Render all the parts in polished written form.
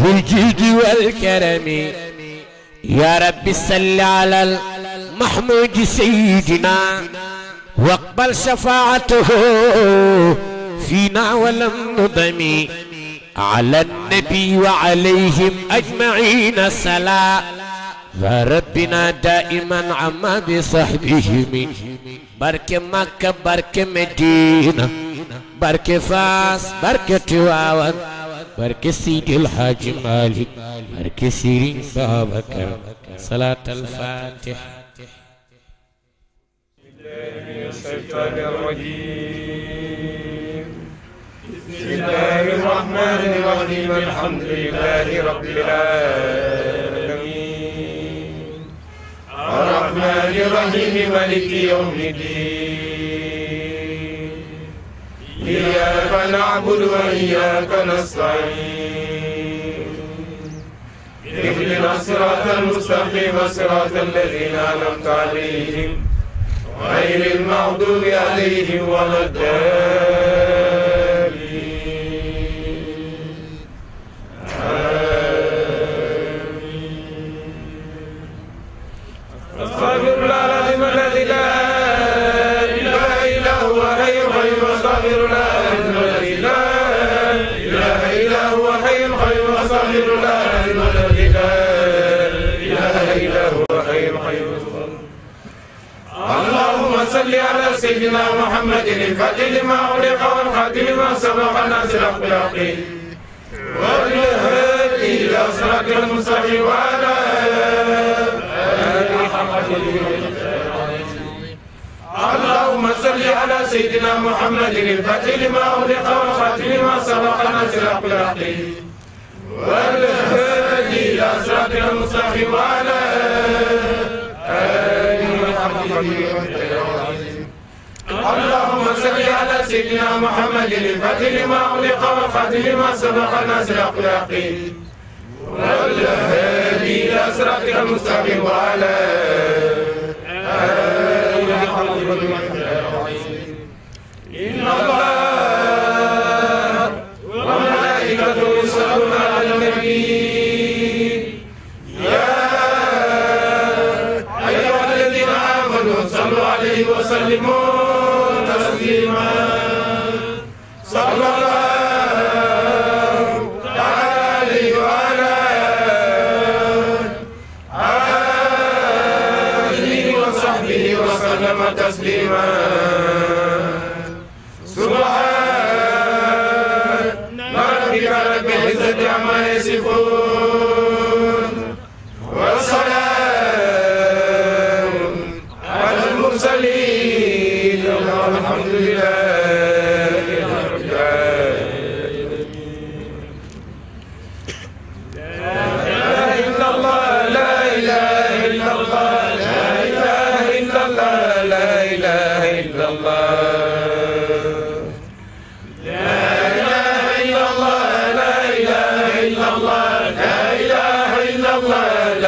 بالجود والكرم يا رب صل على المحمود سيدنا واقبل شفاعته فينا ولم نضم على النبي وعليهم أجمعين صلاة وربنا دائما عما بصحبهم بركة مكة بركة مدينة بركة فاس بركة تواون بركة سيد الحاج مالك بركة سيرين بابكر صلاة الفاتح. الشيطان الرجيم بسم الله الرحمن الرحيم الحمد لله رب العالمين الرحمن الرحيم مالك يوم الدين إياك نعبد وإياك نستعين اهدنا الصراط المستقيم صراط الذين أنعمت عليهم غير المغضوب عليهم ولا الضالين آمين. أستغفر الله العظيم الذي لا إله إلا هو حي القيوم أستغفر الله العظيم الذي لا إله إلا هو حي القيوم أستغفر الله العظيم الذي لا إله إلا هو حي القيوم. اللهم صل على سيدنا محمد الفاتح لما أغلق والخاتم لما سبق الناصر بالحق والهادي إلى صراط المستقيم وعلى آله حق قدره. اللهم صل على سيدنا محمد الفاتح لما أغلق والخاتم لما سبق الناصر بالحق والهادي إلى صراط المستقيم وعلى اللهم صل على سيدنا محمد الفاتح لما أغلق والخاتم لما سبق الناصر بالحق والهادي إلى صراطك المستقيم وعلى آله حق قدره. إن الله وملائكته يصلون على النبي صلوا عليه وسلموا تسليما. صلى الله عليه وعلى آله وصحبه وسلم تسليما. سبحان ربك رب العزة عما يصفون المرسلين والحمد لله رب العالمين. لا إله إلا الله لا إله إلا الله لا إله إلا الله لا إله إلا الله لا إله إلا الله لا إله إلا الله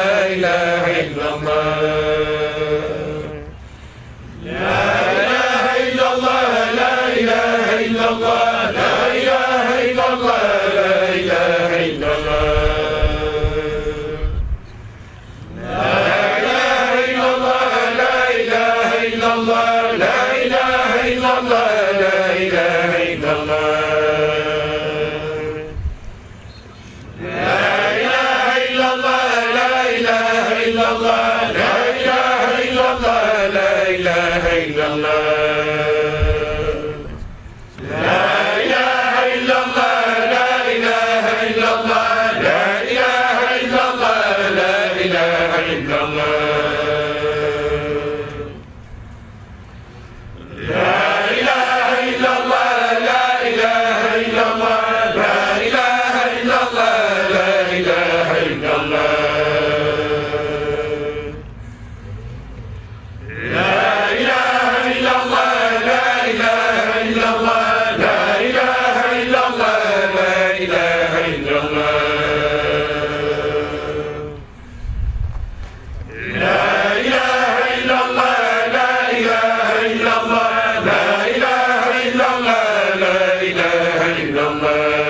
لا إله إلا الله لا إله إلا الله إلا الله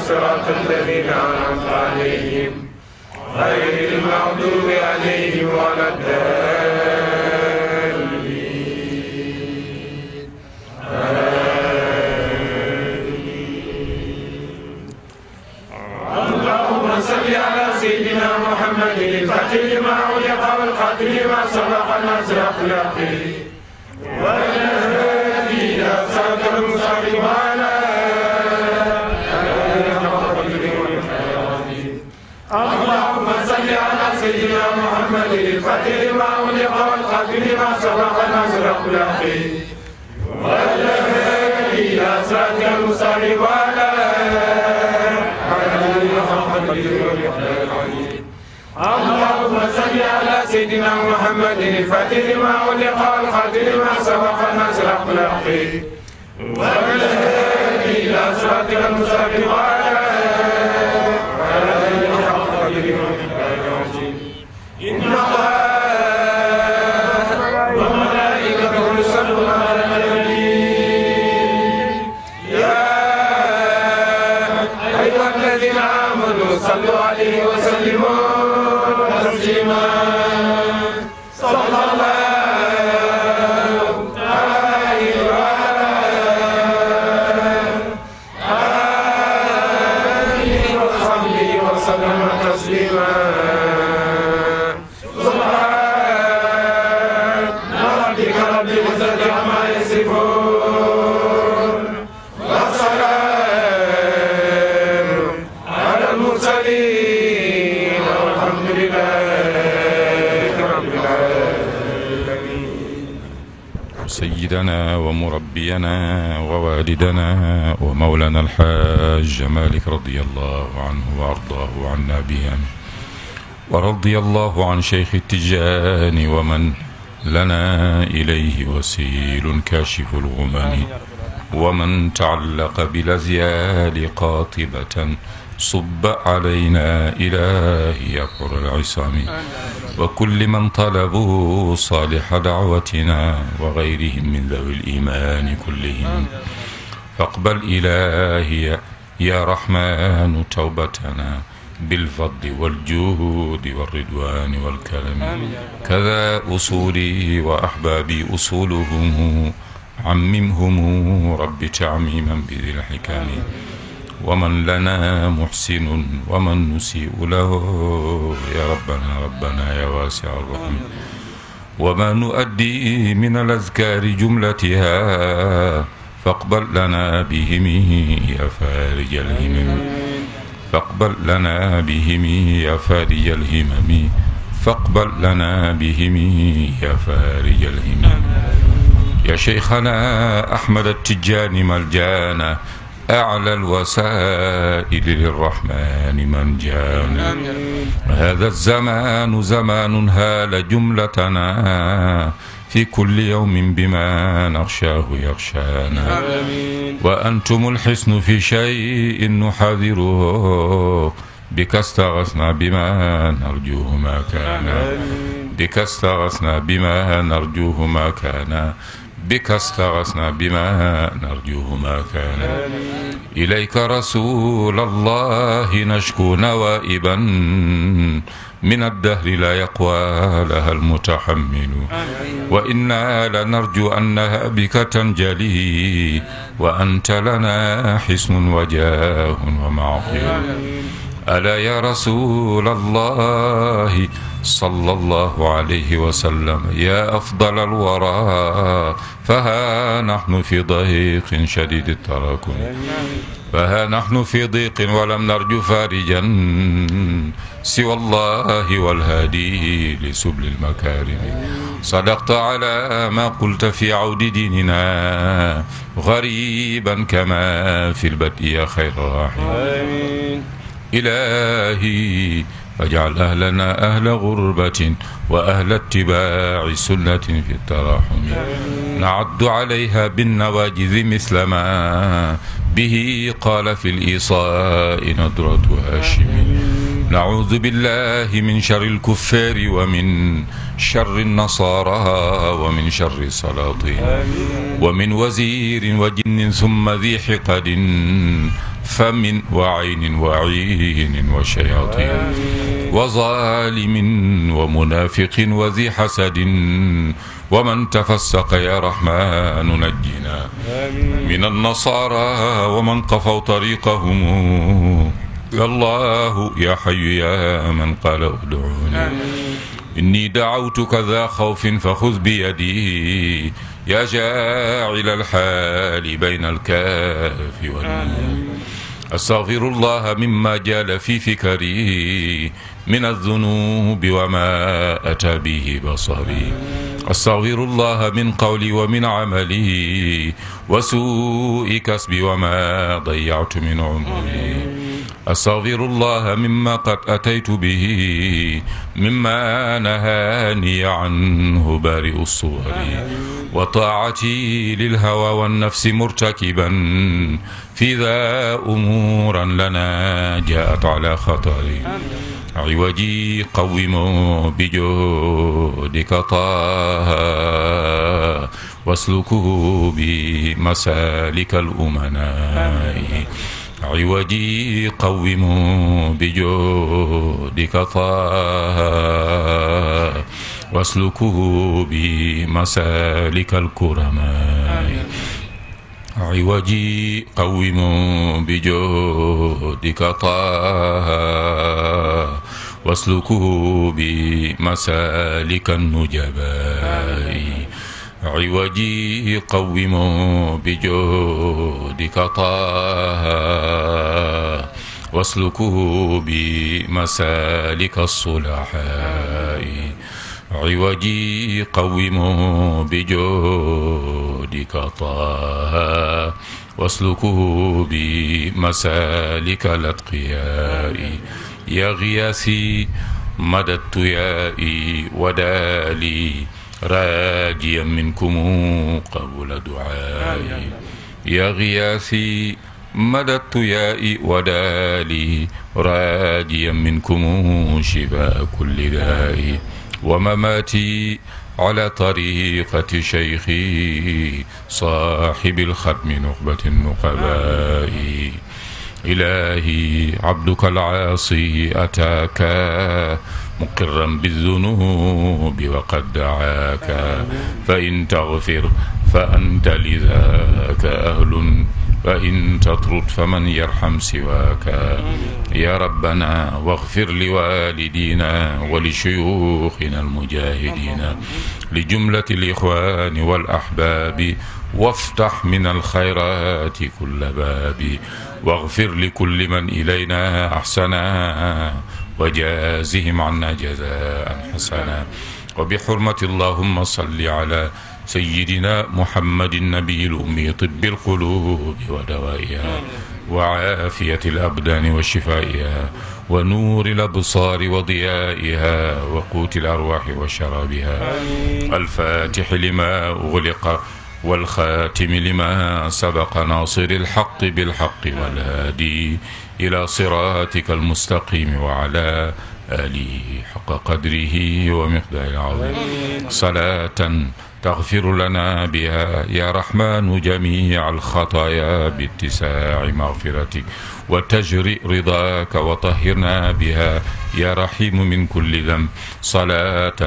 صراط الذين أنعمت عليهم غير المغضوب عليهم ولا الضالين اللهم صل على سيدنا محمد الفاتح لما أغلق والخاتم لما سبق ناصر أخلاقه والهادي إلى صراط المستقيم وعلى اللهم صل على سيدنا محمد الفاتح لما أغلق والخاتم لما سبق ناصر أخلاقه والهادي إلى صراط المستقيم وعلى اللهم صل على سيدنا محمد الفاتح لما أغلق والخاتم لما سبق ناصر أخلاقه والهادي إلى صراط المستقيم وعلى إن الله وملائكته يصلون على النبي يا أيها الذين آمنوا صلوا عليه وسلموا تسليما صلى الله عليه وعلى آله وصحبه وسلم تسليما سيدنا ومربينا ووالدنا ومولانا الحاج مالك رضي الله عنه وأرضاه عنا بهم ورضي الله عن شيخ التجان ومن لنا إليه وسيل كاشف الغمم ومن تعلق بالأزيال قاطبة صب علينا إلهي يقر العصام وكل من طلبوا صالح دعوتنا وغيرهم من ذوي الإيمان كلهم فاقبل إلهي يا رحمن توبتنا بالفضل والجود والرضوان والكرم كذا أصولي وأحبابي أصولهم عممهم رب تعميما بذي الحكام ومن لنا محسن ومن نسيء له يا ربنا يا واسع الرحم وما نؤدي من الأذكار جملتها فاقبل لنا بهم يا فارج الهمم فاقبل لنا بهم يا فارج الهمم فاقبل لنا بهم يا فارج الهمم يا شيخنا أحمد التجاني ملجانا أعلى الوسائل للرحمن من جانا هذا الزمان زمان هال جملتنا في كل يوم بما نخشاه يخشانا وأنتم الحسن في شيء نحذره بك استغثنا بما نرجوه ما كان بك استغثنا بما نرجوه ما كان بك استغثنا بما نرجوه ما كان إليك رسول الله نشكو نوائبا من الدهر لا يقوى لها المتحمل وإنا لنرجو أنها بك تنجلي وأنت لنا حسن وجاه ومعقل ألا يا رسول الله صلى الله عليه وسلم يا أفضل الورى فها نحن في ضيق شديد التراكم فها نحن في ضيق ولم نرجو فارجا سوى الله والهادي لسبل المكارم صدقت على ما قلت في عود ديننا غريبا كما في البدء يا خير راحم إلهي فاجعل أهلنا أهل غربة وأهل اتباع سنة في التراحم نعد عليها بالنواجذ مثل ما به قال في الإيصاء ندرة هاشم نعوذ بالله من شر الكفار ومن شر النصارى ومن شر السلاطين ومن وزير وجن ثم ذي حقد فمن وعين وعين وشياطين وظالم ومنافق وذي حسد ومن تفسق يا رحمن نجنا من النصارى ومن قفوا طريقهم يا الله يا حي يا من قال ادعوني إني دعوتك ذا خوف فخذ بيدي يا جاعل الحال بين الكاف والنون أستغفر الله مما جال في فكري من الذنوب وما أتى به بصري أستغفر الله من قولي ومن عملي وسوء كسبي وما ضيعت من عمري أستغفر الله مما قد أتيت به مما نهاني عنه بارئ الصور وطاعتي للهوى والنفس مرتكبا في ذا أمورا لنا جاءت على خطري عوجي قوم بجودك طه واسلكه بمسالك الأمناء عوجي قوم بجودك طه واسلكه بمسالك الكرماء عوجي قوم بجودك طه واسلكه بمسالك النجباء عوجي قوم بجودك طه واسلكه بمسالك الصلحاء عوجي قوم بجودك طه واسلكه بمسالك الأتقياء يا غياثي مددت يائي ودالي راجيا منكم قبول دعائي يا غياثي مددت يائي ودالي راجيا منكم شفاء كل داء ومماتي على طريقة شيخي صاحب الختم نخبة النقباء إلهي عبدك العاصي أتاك مقرا بالذنوب وقد دعاك فإن تغفر فأنت لذاك أهل وإن تطرد فمن يرحم سواك يا ربنا واغفر لوالدينا ولشيوخنا المجاهدين لجملة الإخوان والأحباب وافتح من الخيرات كل باب واغفر لكل من إلينا أحسنا وجازهم عنا جزاء حسنا وبحرمة اللهم صل على سيدنا محمد النبي الأمي طب القلوب ودوائها وعافية الأبدان وشفائها ونور الأبصار وضيائها وقوت الأرواح وشرابها الفاتح لما أغلق والخاتم لما سبق ناصر الحق بالحق والهادي إلى صراطك المستقيم وعلى آله حق قدره ومقداره العظيم صلاة تغفر لنا بها يا رحمن جميع الخطايا باتساع مغفرتك، وتجري رضاك وطهرنا بها يا رحيم من كل ذنب، صلاة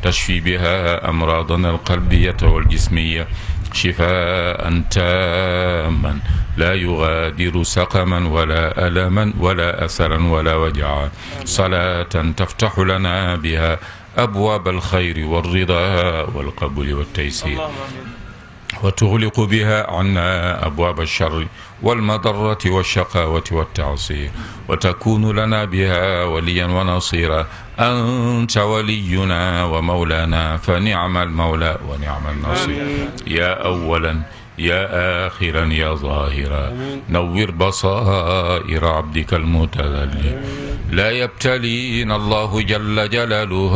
تشفي بها أمراضنا القلبية والجسمية شفاء تاما لا يغادر سقما ولا ألما ولا أثرا ولا وجعا، صلاة تفتح لنا بها أبواب الخير والرضا والقبول والتيسير، وتغلق بها عنا أبواب الشر والمضرة والشقاوة والتعصير، وتكون لنا بها وليا ونصيرا. أنت ولينا ومولانا فنعم المولى ونعم النصير. يا أولا يا آخرا يا ظاهرا نور بصائر عبدك المتذلل، لا يبتلينا الله جل جلاله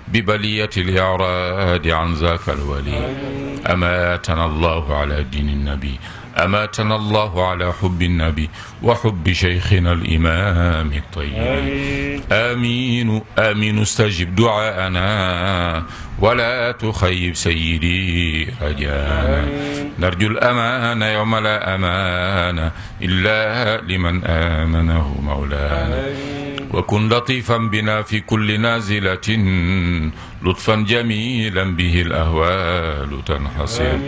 ببلية الإعراض عن ذاك الولي. أماتنا الله على دين النبي، أماتنا الله على حب النبي وحب شيخنا الإمام الطيب. آمين آمين استجب دعاءنا ولا تخيب سيدي رجانا. نرجو الأمان يوم لا أمان إلا لمن آمنه مولانا. وكن لطيفا بنا في كل نازلة لطفا جميلا به الأهوال تنحصر.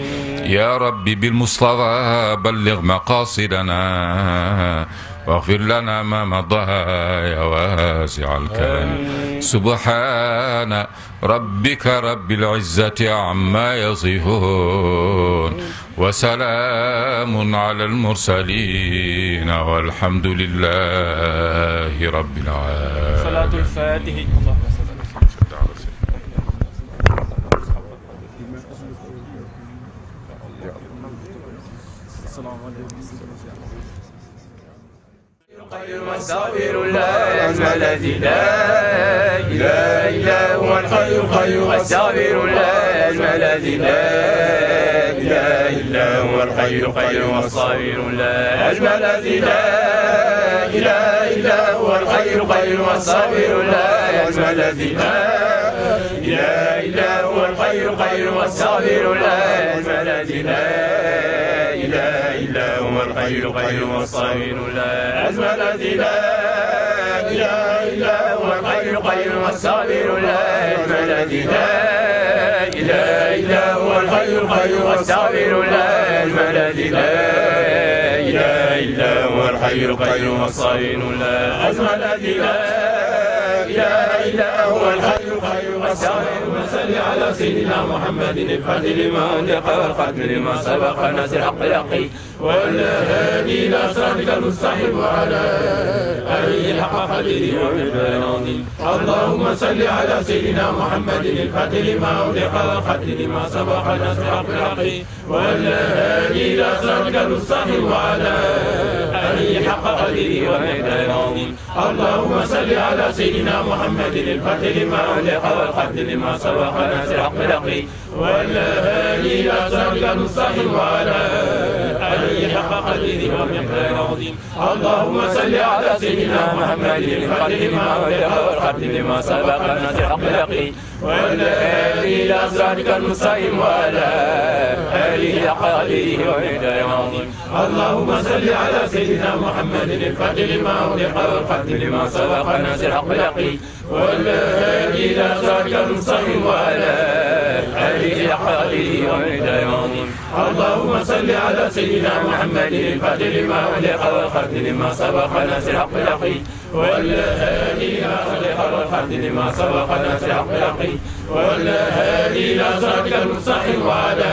يا ربي بالمصطفى بلغ مقاصدنا واغفر لنا ما مضى يا واسع الكرم. سبحان ربك رب العزة عما يصفون وسلام على المرسلين والحمد لله رب العالمين. صلاة الفاتح. واستغفر الله الذي لا اله الا هو الحي القيوم. واستغفر الله الذي لا اله الا هو الحي القيوم. واستغفر الله الذي لا اله الا هو الحي القيوم. واستغفر الله الذي لا اله الا هو الحي القيوم. واستغفر الله الذي لا اله الا هو الحي القيوم. واستغفر الله الذي لا اله الا هو الحي القيوم. واستغفر الله الذي لا اله الا هو الحي القيوم. واستغفر الله الذي لا اله الا هو الحي القيوم. واستغفر الله الذي لا اله الا هو الحي القيوم. وصل على سيدنا محمد الفاتح لما أغلق والخاتم لما سبق ناصر الحق الحق والهادي إلى صراطك المستقيم وعلى آله حق قدره ومقداره العظيم. اللهم صل على سيدنا محمد الفاتح لما أغلق والخاتم لما سبق ناصر الحق الحق والهادي إلى صراطك المستقيم وعلى آله حق قدره ومقداره العظيم. اللهم صل على سيدنا محمد الفاتح لما أغلق والخاتم لما سبق ناصر الحق الحق والهادي إلى صراطك المستقيم وعلى آله حق قدره ومقداره العظيم. اللهم صل على سيدنا محمد الفاتح لما أغلق والخاتم لما سبق ناصر الحق الحق والهادي إلى صراطك المستقيم وعلى آله حق قدره ومقداره العظيم. اللهم صل على سيدنا محمد الفاتح لما أغلق والخاتم لما سبق ناصر الحق الحق والهادي إلى صراطك المستقيم وعلى آله حق قدره ومقداره العظيم. اللهم صل على سيدنا محمد الفاتح لما أغلق والخاتم لما سبق ناصر الحق الحق والهادي إلى صراطك والخاتم لما سبق ناصر الحق الحق والهادي إلى صراطك المستقيم وعلى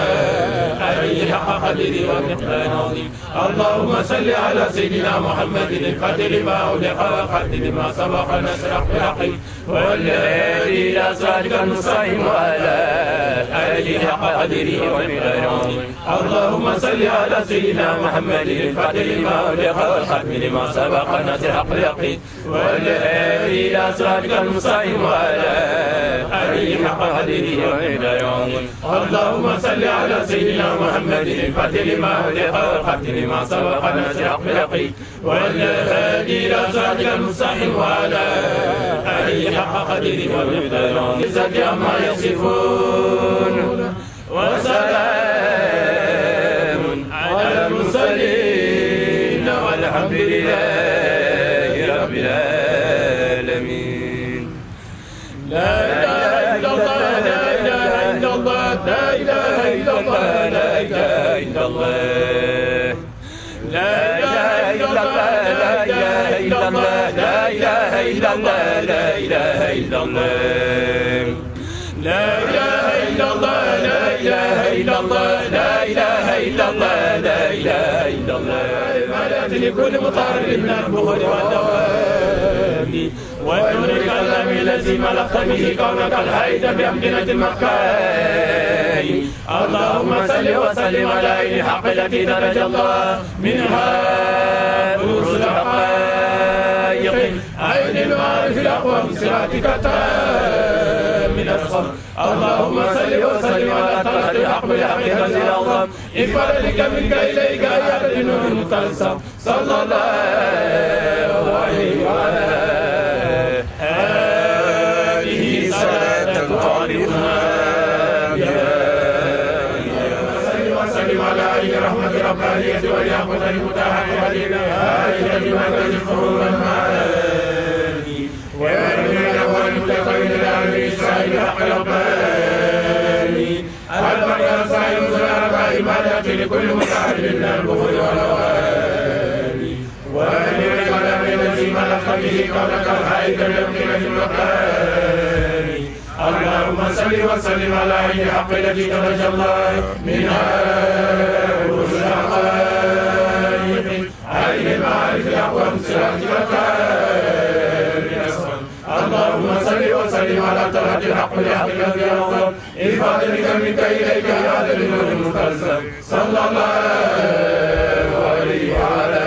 آله حق قدره ومقداره العظيم. اللهم صل على سيدنا محمد الفاتح لما أغلق والخاتم لما سبق ناصر الحق الحق والهادي إلى صراطك المستقيم وعلى آله حق قدره ومقداره العظيم. اللهم صل على سيدنا محمد الفاتح لما أغلق والخاتم لما سبق ناصر الحق الحق والهادي إلى صراطك المستقيم وعلى آله حق قدره ومقداره. اللهم صل على سيدنا محمد الفاتح لما أغلق والخاتم لما سبق ناصر الحق بالحق والهادي إلى صراطك المستقيم وعلى آله حق قدره ومقداره. عزة عما يصفون وسلام على المرسلين والحمد لله رب العالمين. لا إله إلا الله لا إله إلا الله لا إله إلا الله لا إله إلا الله لا إله إلا الله لا إله إلا الله لا إله إلا الله لا إله إلا الله لا إله إلا الله لا إله إلا الله لا إله إلا الله لا إله إلا الله. المعلات لكل مطهر من البخل والدواب ونور الكلام الذي ملكت به كونك الحيد بأمكنة المكان. اللهم صل وسلم على عين حق التي درج الله منها دروس الحقائق عين المعارف الأقوى بصراطك من الصبر. اللهم صل وسلم على طلعة الحق بالحق الذي الأعظم انفردك منك إليك يا النور المتلسم صلى الله عليه وعلى آله صلاة تعرفنا بها. وسلم على عين رحمة ربانية وليقظة المتاحة ولنا هذه المركز الفروع المعاني ويرمي الأول المتقين الأمر السائل حق رباني البركة السائل مزاربة إمادة لكل متعرض من البخل والأواني وأنير الكلام الذي ملكت به كونك الحائد بأمكنة المكان. اللهم صل وسلم على عين حق التي درج الله منها دروس الحقائق عين المعارف الأقوم صراطك من الصبر. اللهم صل وسلم على طلعة الحق بالحق الذي أعظم انفردك منك إليك يا ذا النور المتلسم صلى الله عليه وعلى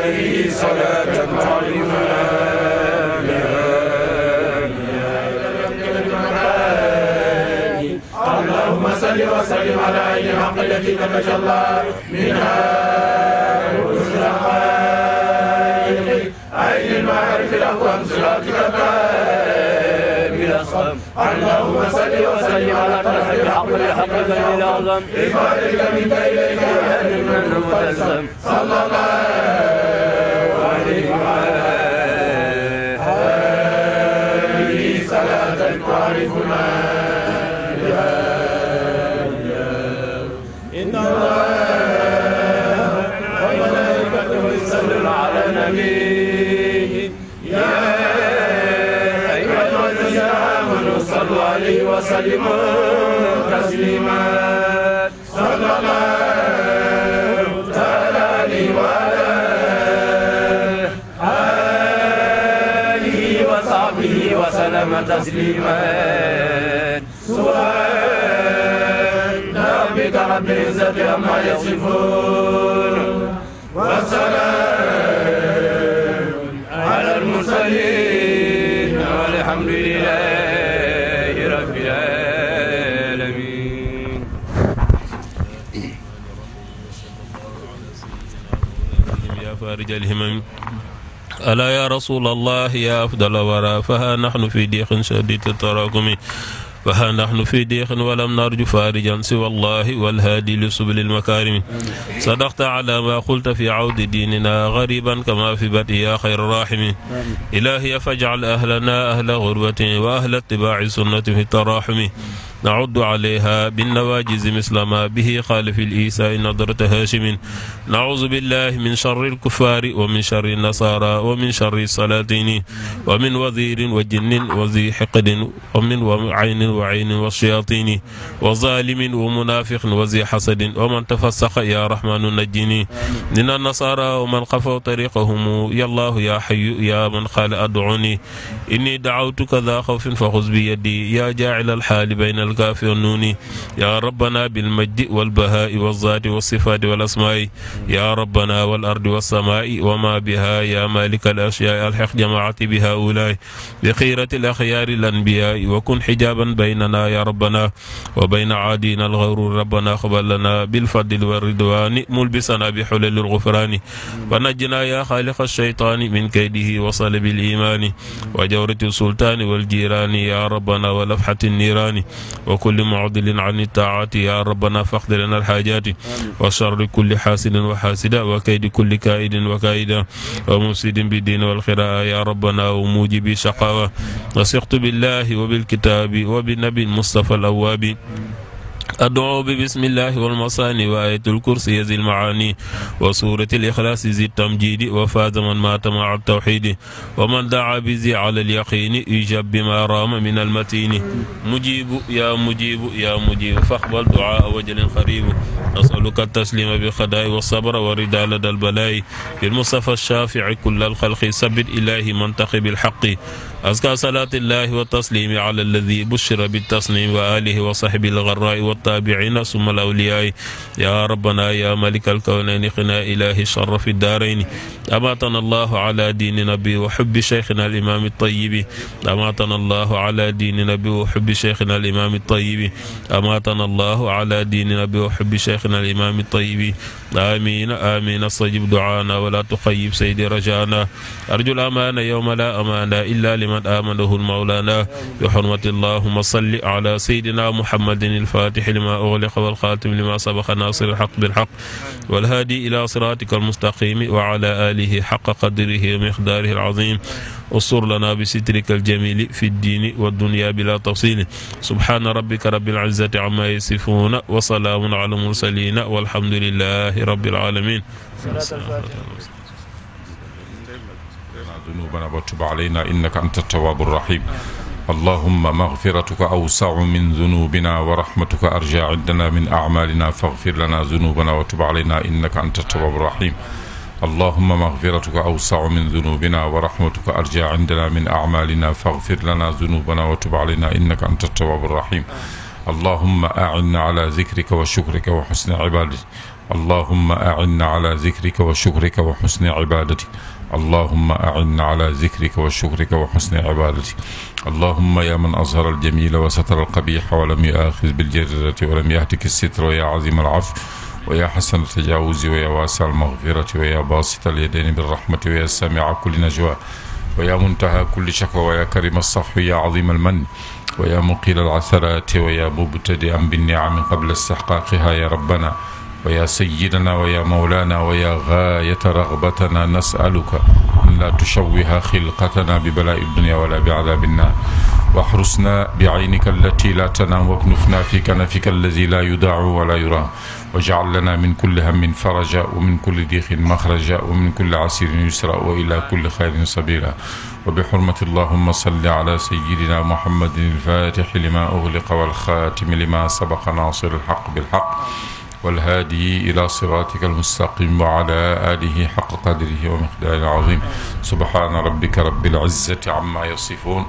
آله صلاة تعلمنا اللهم صل وسلم على عين الحق التي درج الله منها دروس الحقائق عين المعارف الأقوم صراطك من الصبر. اللهم صل وسلم على طلعة الحق بالحق الذي الأعظم انفردك منك إليك يا النور المتلسم صلى الله عليه وعلى آله صلاة تعرفنا بها. إن الله وملائكته يصلون على النبي يا أيها الذين آمنوا صلوا عليه وسلموا تسليما. صلى الله تعالى عليه وعلى آله وصحبه وسلم تسليما. سبحان ربك رب العزة عما يصفون والسلام على المرسلين والحمد لله رب العالمين. يا فارج الهمم ألا يا رسول الله يا أفضل ورى فها نحن في ضيق شديد التراكم فها نحن في ضيق ولم نرجو فارجا سوى الله والهادي لسبل المكارم. صدقت على ما قلت في عود ديننا غريبا كما في بدء يا خير الراحم. إلهي فاجعل أهلنا أهل غربة وأهل اتباع سنة في التراحم. نعد عليها بالنواجز مثل ما به خالف الإيساء نظرة هاشم. نعوذ بالله من شر الكفار ومن شر النصارى ومن شر السلاطين ومن وزير وجن وذي حقد ومن عين وعين والشياطين وظالم ومنافق وذي حسد ومن تفسق يا رحمن نجني من النصارى ومن خفوا طريقهم يا الله يا حي يا من قال أدعوني إني دعوتك ذا خوف فخذ بيدي يا جاعل الحال بين والكاف والنون يا ربنا بالمجد والبهاء والذات والصفات والأسماء يا ربنا والأرض والسماء وما بها يا مالك الأشياء الحق جماعة بهؤلاء بخيرة الأخيار الأنبياء وكن حجابا بيننا يا ربنا وبين عادينا الغرور ربنا اقبل لنا بالفضل والرضوان ملبسنا بحلل الغفران ونجنا يا خالق الشيطان من كيده وصلب الإيمان وجورة السلطان والجيران يا ربنا ولفحة النيران وكل معضل عن الطاعات يا ربنا فاقض لنا الحاجات وشر كل حاسد وحاسد وكيد كل كائد وكائد ومفسد بالدين والخراء يا ربنا وموجب شقاوة وثقت بالله وبالكتاب وبالنبي المصطفى الأواب أدعو بسم الله والمصاني وآية الكرسي ذي المعاني وسورة الإخلاص ذي التمجيد وفاز من مات مع التوحيد ومن دعا بذي على اليقين يجاب بما رام من المتين مجيب يا مجيب يا مجيب فاقبل دعاء وجل قريب نسألك التسليم بالخداء والصبر والرضا لدى البلاء بالمصطفى الشافع كل الخلق ثبت إلهي منتخب الحق أزكى صلاة الله والتسليم على الذي بشر بالتصنيم وآله وصحبه الغراء والتابعين ثم الأولياء يا ربنا يا ملك الكونين قنا إلهي شر في الدارين أماتنا الله على دين نبي وحب شيخنا الإمام الطيب أماتنا الله على دين نبي وحب شيخنا الإمام الطيب أماتنا الله على دين نبي وحب شيخنا الإمام الطيب آمين آمين استجب دعانا ولا تخيب سيدي رجانا أرجو الأمان يوم لا أمان إلا لمن آمنه المولانا بحرمة اللهم صل على سيدنا محمد الفاتح لما أغلق والخاتم لما سبق ناصر الحق بالحق والهادي إلى صراطك المستقيم وعلى آله حق قدره ومقداره العظيم أصر لنا بسترك الجميل في الدين والدنيا بلا تفصيل سبحان ربك رب العزة عما يصفون وسلام على المرسلين والحمد لله رب العالمين. ذنوبنا وتب علينا إنك أنت التواب الرحيم. اللهم مغفرتك أوسع من ذنوبنا ورحمتك أرجى عندنا من أعمالنا فاغفر لنا ذنوبنا وتب علينا إنك أنت التواب الرحيم. اللهم مغفرتك أوسع من ذنوبنا ورحمتك أرجى عندنا من أعمالنا فاغفر لنا ذنوبنا وتب علينا إنك أنت التواب الرحيم. اللهم أعنا على ذكرك وشكرك وحسن عبادتك. اللهم أعنا على ذكرك وشكرك وحسن عبادتك. اللهم أعنا على ذكرك وشكرك وحسن عبادتك. اللهم يا من أظهر الجميل وستر القبيح ولم يؤاخذ بالجريرة ولم يهتك الستر ويا عظيم العفو ويا حسن التجاوز ويا واسع المغفرة ويا باسط اليدين بالرحمة ويا سامع كل نجوى ويا منتهى كل شكوى ويا كريم الصفح ويا عظيم المن ويا مقيل العثرات ويا مبتدئا بالنعم قبل استحقاقها يا ربنا ويا سيدنا ويا مولانا ويا غاية رغبتنا نسألك أن لا تشوه خلقتنا ببلاء الدنيا ولا بعذاب النار واحرسنا بعينك التي لا تنام واكنفنا في كنفك الذي لا يداع ولا يرام واجعل لنا من كل هم فرجا ومن كل ضيق مخرجا ومن كل عسير يسرا وإلى كل خير سبيلا وبحرمة اللهم صل على سيدنا محمد الفاتح لما أغلق والخاتم لما سبق ناصر الحق بالحق والهادي إلى صراطك المستقيم وعلى آله حق قدره ومقداره العظيم سبحان ربك رب العزة عما يصفون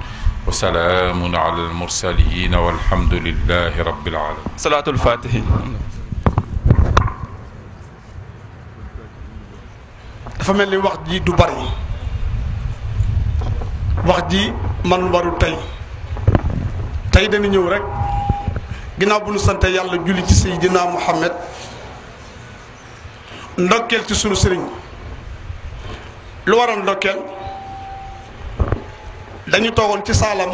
وسلام على المرسلين والحمد لله رب العالمين. صلاة الفاتح. dafa mel ni wax ji du bari wax ji man waru tey dañu ñëw rek ginnaaw bu ñu sante yàlla julli ci Seydina Muhammad ndokkeel ci sunu sëriñ lu waroon ndokkeel dañu toogoon ci saalam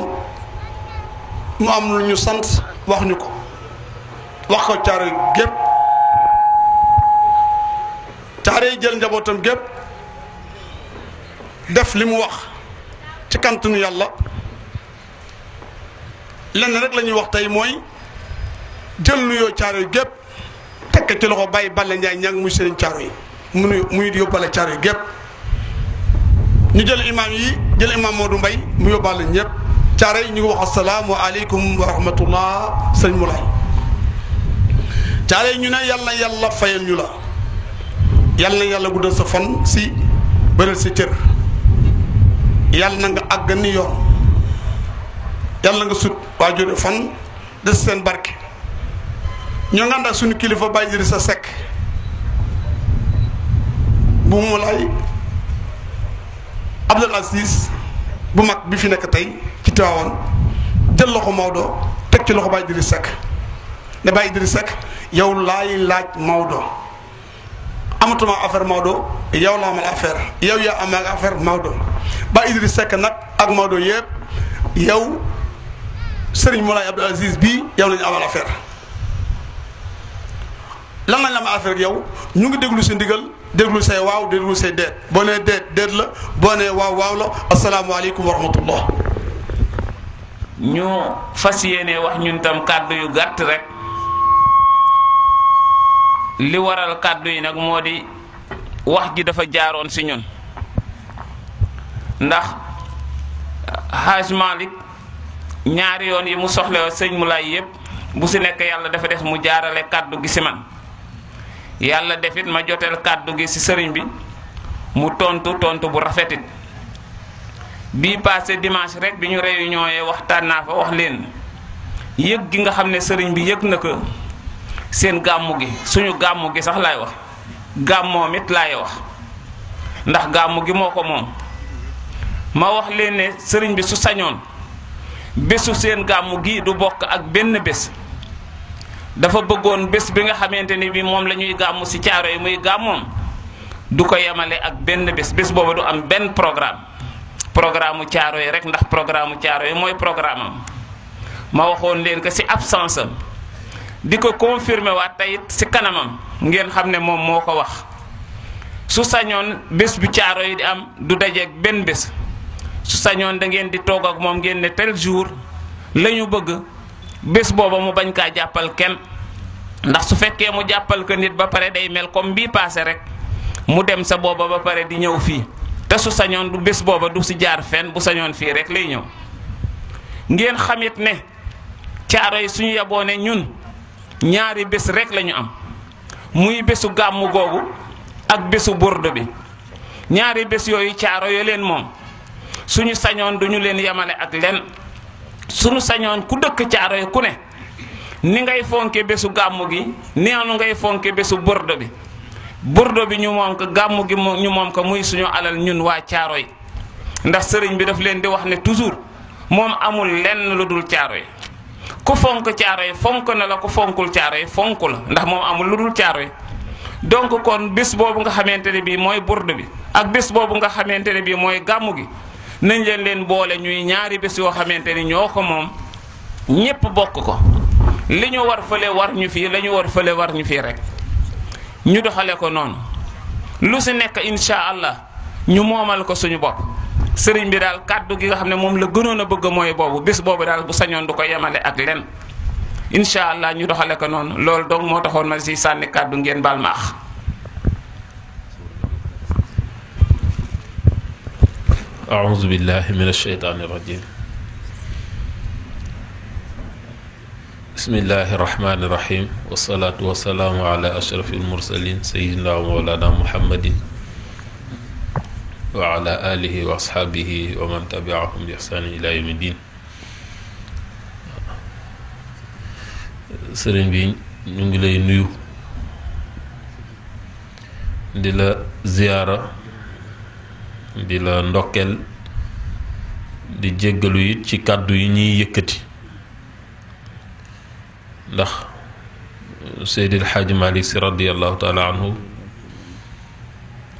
mu am lu ñu sant wax ñu ko wax ko caare gépp caare yi jël njabootam gépp def li mu wax ci kantunu yàlla lenn rek la ñuy wax tey mooy jël nuyoo caaro yi gépp tekk ci loxo bàyyi Balla Ndiaye ñang muy sëriñ caaro yi muy yóbbale caaro yi gépp ñu jël imaam yi jël imaam Modou Mbaye mu yóbbaale ñëpp caaro yi ñu ngi wax asalaamu aleykum wa rahmatullah sëriñ Moulay caaro yi ñu ne yàlla yàlla fayal ñu la yàlla na yàlla guddal sa fan si bëral sa cër yàlla na nga àgg ni yoon yàlla nga sut waajure fan des seen barke ñoo ngi ànd ak suñu kilifa Baye Idrissa Seck bu mu lay Abdoul Aziz bu mag bi fi nekk tey ci Tiwaawan jël loxo Maodo teg ci loxo Baye Idrissa Seck ne Baye Idrissa Seck yow laay laaj Maodo amatuma affaire Maodo yow laa amal affaire yow yaa am ak affaire Maodo Baye Idrissa Seck nag ak Maodo yëpp yow Serigne Moulay Abdoul Aziz bii yow lañu amal affaire lan lañ la amal affaire ak yow ñu ngi déglu si ndigal déglu say waaw déglu say déet boo nee déet déet la boo nee waaw waaw la asalaamaaleykum wa rahmatullah. ñu fas yéene wax ñun tam kàddu yu gàtt rek li waral kàddu yi nag moo di wax ji dafa jaaroon si ñun ndax Haj Malick ñaari yoon yi mu soxla sëñ Moulay yëpp bu si nekk yàlla dafa def mu jaarale kàddu gi si man yàlla defit ma joteel kàddu gi si sëriñ bi mu tontu bu rafetit bii passé dimanche rek bi ñu réunion yee waxtaan naa fa wax leen yëg gi nga xam ne sëriñ bi yëg na ko seen gàmmu gi suñu gàmmu gi sax laay wax gàmmoom it laay wax ndax gàmmu gi moo ko moom ma wax leen ne sëriñ bi su sañoon bésu seen gàmmu gi du bokk ak benn bés dafa bëggoon bés bi nga xamante ni bi moom la ñuy gàmmu si caaro yi muy gàmmoom du ko yemale ak benn bés booba du am benn programme mu caaro yi rek ndax programme mu caaro yi mooy programme am ma waxoon leen que si absence am di ko confirmer waat tey si kanamam ngeen xam ne moom moo ko wax su sañoon bés bu caaro yi di am du dajeeg benn bés su sañoon da ngeen di toog ak moom ngeen ne tel jour la ñu bëgg bés booba mu bañ kaa jàppal kenn ndax su fekkee mu jàppal ko nit ba pare day mel comme bii passé rek mu dem sa booba ba pare di ñëw fii te su sañoon du bés booba du si jaar fenn bu sañoon fii rek lay ñëw ngeen xamit ne caaro yi suñu yaboo ne ñun ñaari bés rek la ñu am muy bésu gàmmu googu ak bésu burdu bi ñaari bés yooyu caaro yo leen moom suñu sañoon duñu leen yemale ak len suñu sañoon ku dëkk caaro yi ku ne ni ngay fonke bésu gàmmu gi neenu ngay fonke bésu burdu bi ñu moom ko gàmmu gi ñu moom ko muy suñu alal ñun waa caaro yi ndax sëriñ bi daf leen di wax ne toujours moom amul lenn lu dul caaro yi ku fonk caaro yi fonk na la ku fonkul caaro yi fonk la ndax moom amul lu dul caaro yi donc kon bés boobu nga xamante ne bii mooy burdu bi ak bés boobu nga xamante ne bii mooy gàmmu gi nañ leen boole ñuy ñaari bés yoo xamante ni ñoo ko moom ñépp bokk ko li ñu war fële war ñu fii la ñu war fële war ñu fii rek ñu doxale ko noonu lu si nekk incha allah ñu moomal ko suñu bopp sëriñ bi daal kàddu gi nga xam ne moom la gënoon a bëgg mooy boobu bés boobu daal bu sañoon du ko yemale ak len incha allah ñu doxale ko noonu loolu donc moo taxoon ma si sànni kàddu ngeen baal ma ax أعوذ بالله من الشيطان الرجيم بسم الله الرحمن الرحيم والصلاة والسلام على أشرف المرسلين سيدنا ومولانا محمد وعلى آله وأصحابه ومن تبعهم بإحسان إلى يوم الدين sëriñ bi ñu ngi lay nuyu di la ziyaara di la ndokkeel di jéggalu it ci kàddu yi ñuy yëkkati ndax Seydil Xaaji Malik Si radiyallahu taala anhu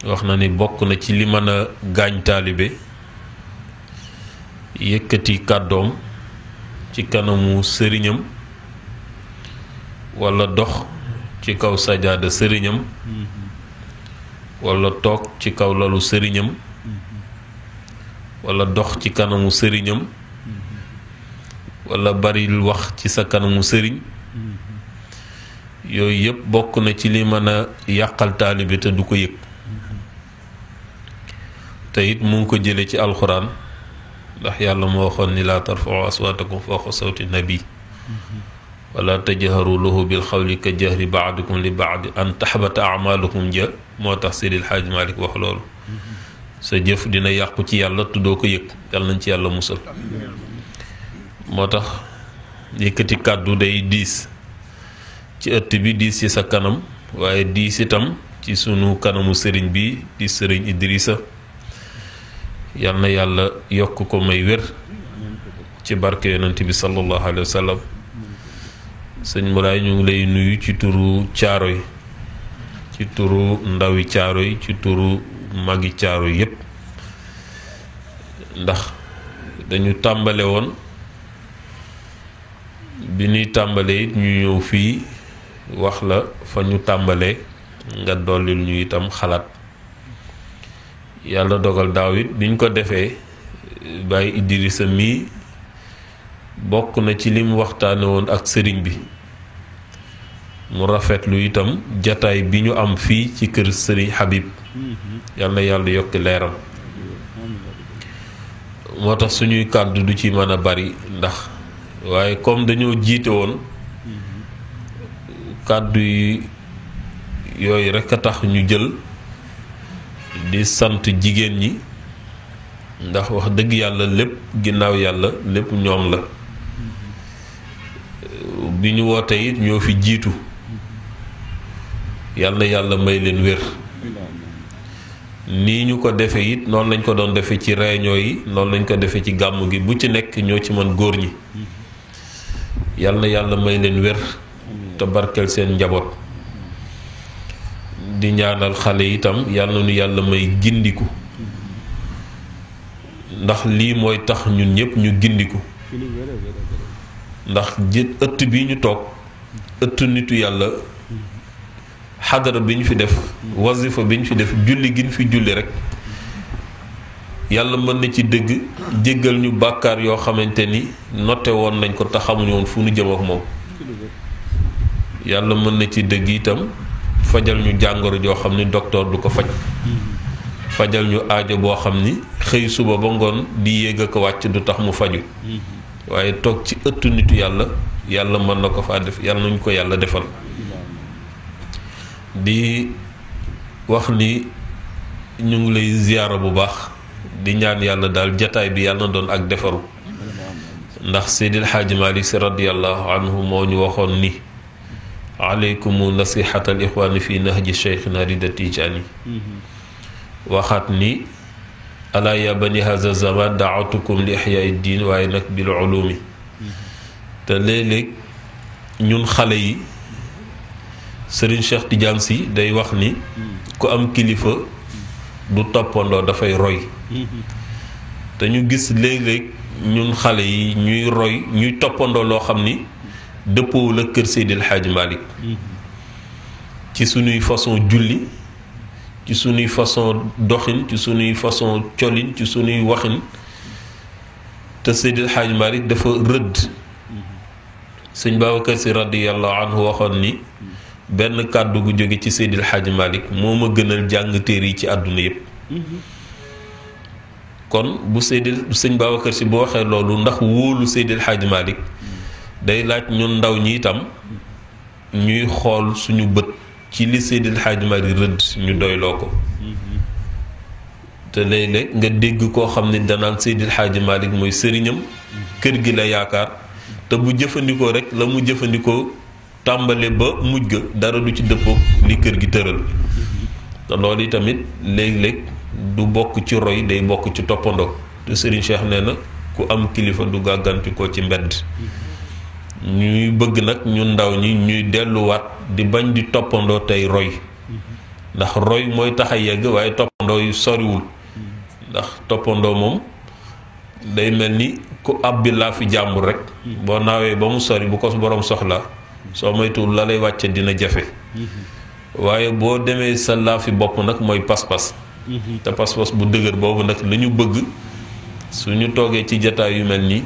wax na ni bokk na ci li mën a gaañ taalibe yëkkati kàddoom ci kanamu sëriñam walla dox ci kaw sajaada sëriñam walla toog ci kaw lalu sëriñam walla dox ci kanamu sëriñam walla baril wax ci sa kanamu sëriñ yooyu yëpp bokk na ci li mën a yàqal taalibe te du ko yëg te it mu ngi ko jële ci alxuraan ndax yàlla moo waxoon ni laa tarfa'u aswaatakum fawqa sawti nabi wala tajharu lahu bil xawli ka jahri ba'dikum li ba'di an tahbata a'malukum ja moo tax Seydil Hadj Malick wax loolu sa jëf dina yàqu ci yàlla tuddoo ko yëg yàlla nañ ci yàlla musal moo tax yëkkati kàddu day diis ci ëtt bi, diis ci sa kanam, waaye diis itam ci sunu kanamu sëriñ bi di sëriñ Idrissa. yal na yàlla yokk ko may wér ci barke yonent bi sallallahu alayhi wa sallam. sëñ Moulay ñu ngi lay nuyu ci turu Caaroy, ci turu ndawi Caaroy, ci turu magi Caaroy yépp, ndax dañu tàmbale woon bi ñuy tàmbale it ñu ñëw fii wax la fa ñu tàmbalee nga dollil ñu itam xalaat. yàlla dogal daaw it biñ ko defee Baye Idrissa mii bokk na ci lim waxtaane woon ak sëriñ bi, mu rafetlu itam jataay bi ñu am fii ci kër sëriñ Habib. yal na yàlla yokk leeram. moo tax suñuy kàddu du ci mën a bari ndax waaye comme dañoo jiite woon kàddu yi yooyu rekk a tax ñu jël di sant jigéen ñi, ndax wax dëgg yàlla lépp ginnaaw yàlla lépp ñoom la. bi ñu woote it ñoo fi jiitu, yal na yàlla may leen wér. nii ñu ko defe it noonu lañ ko doon defe ci réunion yi, noonu lañ ko defe ci gàmmu gi, bu ci nekk ñoo ci mën góor ñi. yal na yàlla may leen wér te barkeel seen njaboot. di ñaanal xale itam yal na nu yàlla may gindiku, ndax lii mooy tax ñun ñëpp ñu gindiku. ndax ëtt bi ñu toog ëttu nitu yàlla, xadara bi ñu fi def, wazifa bi ñu fi def, julli gi ñu fi julli rek, yàlla mën na ci dëgg jéggal ñu bàkkaar yoo xamante ni notte woon nañ ko te xamuñu woon fu nu jëm ak moom. yàlla mën na ci dëgg itam fajal ñu jàngoro joo xam ni docteur du ko faj, fajal ñu aajo boo xam ni xëy suba ba ngoon di yéeg ak wàcc du tax mu faju. waaye toog ci ëttu nitu yàlla, yàlla mën na ko faa def, yàlla nañu ko yàlla defal. di wax ni ñu ngi lay ziyaara bu baax, di ñaan yàlla daal jataay bi yàlla na doon ak defaru, ndax Seydil Hadji Malick Sy radiyallahu anhu moo ñu waxoon ni aleykumu nasihatal ixwaani fi nahji cheikhina rida tijaani. waxaat ni alaa ya bani haza zaman daawatukum li ihyaai diin, waaye nag bil ulumi. te léeg-léeg ñun xale yi Serigne Cheikh Tidiane Sy day wax ni ku am kilifa du toppandoo, dafay roy. te ñu gis léeg-léeg ñun xale yi ñuy roy, ñuy toppandoo loo xam ni dëppoowul ak kër Seydil Hadji Malick. ci suñuy façon julli, ci suñuy façon doxin, ci suñuy façon colin, ci suñuy waxin. te Seydil Hadji Malick dafa rëdd. sëñ Babacar Sy radiyallahu anhu waxoon ni benn kàddu gu jóge ci Seydil Hadji Malick moo ma gënal jàng téere yi ci àdduna yépp. kon bu sëñ Babacar Sy bu waxee loolu ndax wóolu Seydil Hadji Malick day laaj ñun ndaw ñi itam ñuy xool suñu bët ci li Seydil Hadji Malick rëdd ñu doyloo ko. te léeg-léeg nga dégg koo xam ne danaan Seydil Hadji Malick mooy sëriñam, kër gi la yaakaar, te bu jëfandikoo rek la mu jëfandikoo tàmbale ba mujj ga dara du ci dëppoo li kër gi tëral. te loolu tamit léeg-léeg du bokk ci roy, day bokk ci toppandoo. te Serigne Cheikh nee na ku am kilifa du gàggantikoo ci mbedd. ñuy bëgg nag ñun ndaw ñi ñuy delluwaat di bañ di toppandoo tey roy, ndax roy mooy tax a yegg, waaye toppandoo yu soriwul. ndax toppandoo moom day mel ni ku ab bi laa fi jàmbur rek, boo naawee ba mu sori bu ko borom soxla soo moytuwul la lay wàcce dina jafe. waaye boo demee sa laa fi bopp nag mooy pas-pas. te pas-pas bu dëgër boobu nag la ñu bëgg suñu toogee ci jataay yu mel nii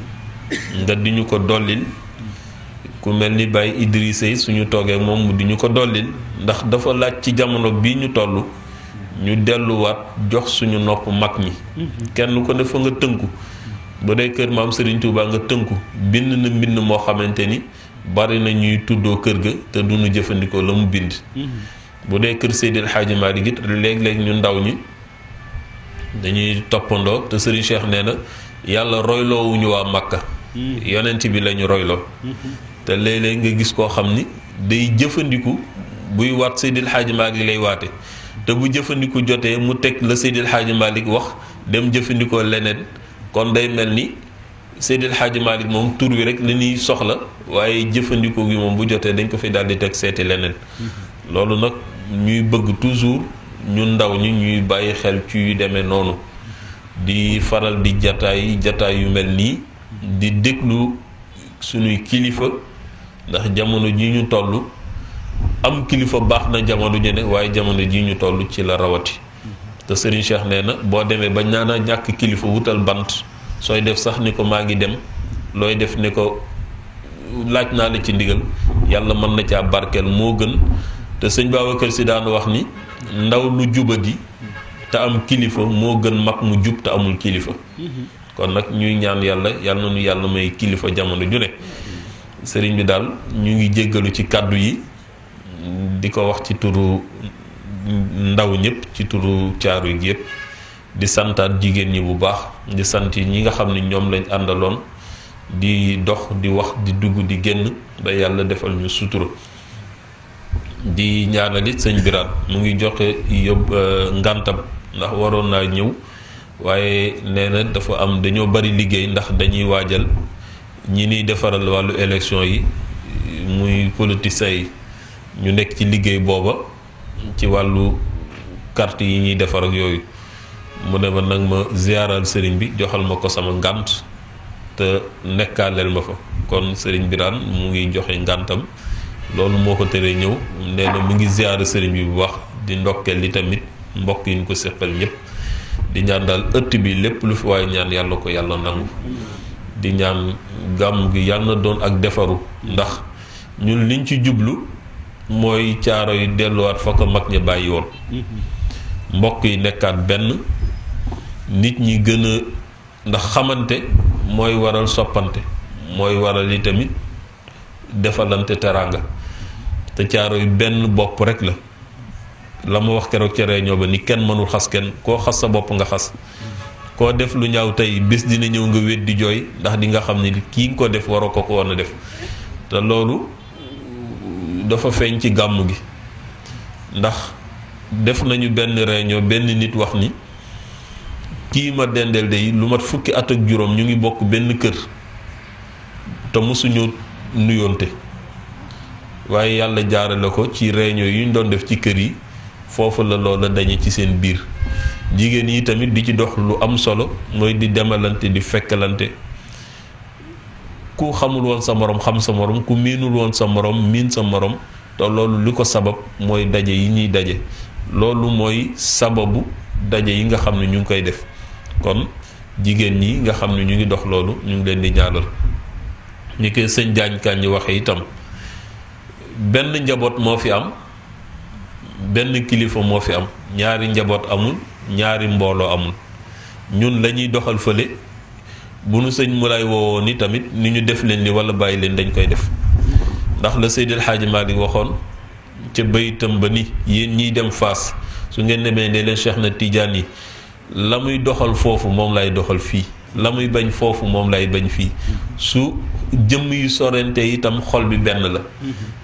nga di ñu ko dollil. ku mel ni Baye Idrissa yi suñu toogee moom mu di ñu ko dollil, ndax dafa laaj ci jamono bii ñu toll ñu delluwaat jox suñu nopp mag ñi. kenn ko ne fa nga tënku. bu dee kër maam Serigne Touba nga tënku, bind na mbind moo xamante ni bari na ñuy tuddoo kër ga te duñu jëfandikoo la mu bind. bu dee kër Seydil Hadji Malick it léeg-léeg ñu ndaw ñi dañuy toppandoo. te Serigne Cheikh nee na yàlla royloowuñu waa Makka, yonent bi la ñu royloo te léeg-léeg nga gis koo xam ni day jëfandiku buy waat Seydil Hadji Malick lay waate te bu jëfandiku jotee mu teg la Seydil Hadji Malick wax dem jëfandikoo leneen kon day mel ni Seydil Hadji Malick moom tur wi rek li ñuy soxla waaye jëfandikoo gi moom bu jotee dañ ko fi daal di teg seeti leneen loolu nag ñuy bëgg toujours ñu ndaw ñi ñuy bàyyi xel ci yu demee noonu di faral di jataay yu mel nii di déglu suñuy kilifa ndax jamono ji ñu toll am kilifa baax na jamono ji ne waaye jamono ji ñu toll ci la rawati te Serigne Cheikh nee na boo demee ba ñaana ñàkk kilifa wutal bant sooy def sax ni ko maa ngi dem looy def ni ko laaj naa la ci ndigal yàlla mën na caa barkeel moo gën te sëñ Babacar Si daan wax ni ndaw lu jubadi te am kilifa moo gën mag mu jub te amul kilifa kon nag ñuy ñaan yàlla na nu yàlla may kilifa jamono ju ne sëriñ bi daal ñu ngi jéggalu ci kàddu yi di ko wax ci turu ndaw ñëpp ci turu caaru yi yëpp di santaat jigéen ñi bu baax di sant ñi nga xam ne ñoom lañ àndaloon di dox di wax di dugg di génn ba yàlla defal ñu sutura di ñaanalit sëñ Birane mu ngi joxe ngantam ndax waroon naa ñëw waaye nee na dafa am dañoo bari liggéey ndax dañuy waajal ñi niy defaral wàllu élection yi muy politiciens yi ñu nekk ci liggéey booba ci wàllu carte yi ñuy defar ak yooyu mu ne ma nag ma ziyaaral sëriñ bi joxal ma ko sama ngànt te nekkaaleel ma fa kon sëriñ Birane mu ngi joxe ngàntam loolu moo ko teree ñëw nee na mu ngi ziyaara sëriñ bi bu baax di ndokkeel li tamit mbokk yi ñu ko seqal ñëpp di ñaan daal ëtt bi lépp lu fi waaye ñaan yàlla ko yàlla nangu di ñaan gàmm gi yàlla na doon ak defaru ndax ñun liñ ci jublu mooy caaro yi delluwaat fa ko mag ña bàyyi woon mbokk yi nekkaat benn nit ñi gën a ndax xamante mooy waral soppante mooy waral yi tamit defalante teraanga te caaro yi benn bopp rek la ma wax keroog ca réunion ba ni kenn mënul xas kenn koo xas sa bopp nga xas koo def lu ñaaw tey bés dina ñëw nga wét di jooy ndax di nga xam ni kii nga ko def waroo ko woon a def te loolu dafa feeñ ci gàmm gi ndax def nañu benn réunion benn nit wax ni kii ma dendeel de lu mat fukki at ak juróom ñu ngi bokk benn kër te mosuñu nuyoonte waaye yàlla jaarale ko ci réunion yu ñu doon def ci kër yi foofu la loola dañe ci seen biir jigéen yi tamit di ci dox lu am solo mooy di demalante di fekkalante ku xamul woon sa morom xam sa morom ku miinul woon sa morom miin sa morom te loolu li ko sabab mooy daje yi ñuy daje loolu mooy sababu daje yi nga xam ne ñu ngi koy def kon jigéen ñi nga xam ne ñu ngi dox loolu ñu ngi leen di ñaanal ñi koy sëñ Jaañ Kàññi waxe itam benn njaboot moo fi am benn kilifa moo fi am ñaari njaboot amul ñaari mbooloo amul ñun la ñuy doxal fële bu nu sëñ mu lay woowoo ni tamit ni ñu def leen li wala bàyyi leen dañ koy def ndax la Seydil Hadji Malick waxoon ca bayitam ba ni yéen ñiy dem Faas su ngeen demee ne leen Cheikh na Tidiane yi la muy doxal foofu moom lay doxal fii la muy bañ foofu moom lay bañ fii su jëmm yu sorente itam xol bi benn la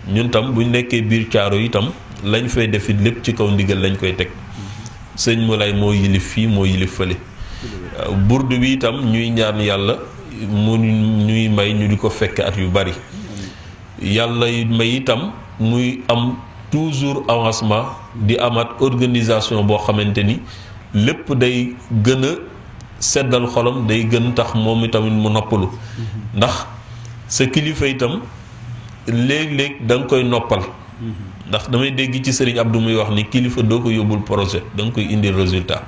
ñun tam buñ nekkee biir caaro itam lañ fay defit lépp ci kaw ndigal lañ koy teg sëñ mu lay moo yilif fii moo yilif fële burdu bi itam ñuy ñaan yàlla mu ñuy may ñu di ko fekk at yu bari yàlla may itam muy am toujours avancement di amaat organisation boo xamante ni lépp day gën a seddal xolam day gën tax moom itamit mu noppalu ndax sa kilifa itam léeg-léeg da nga koy noppal ndax damay dégg ci Serigne Abdou muy wax ni kilifa doo ko yóbbul projet da nga koy indi résultat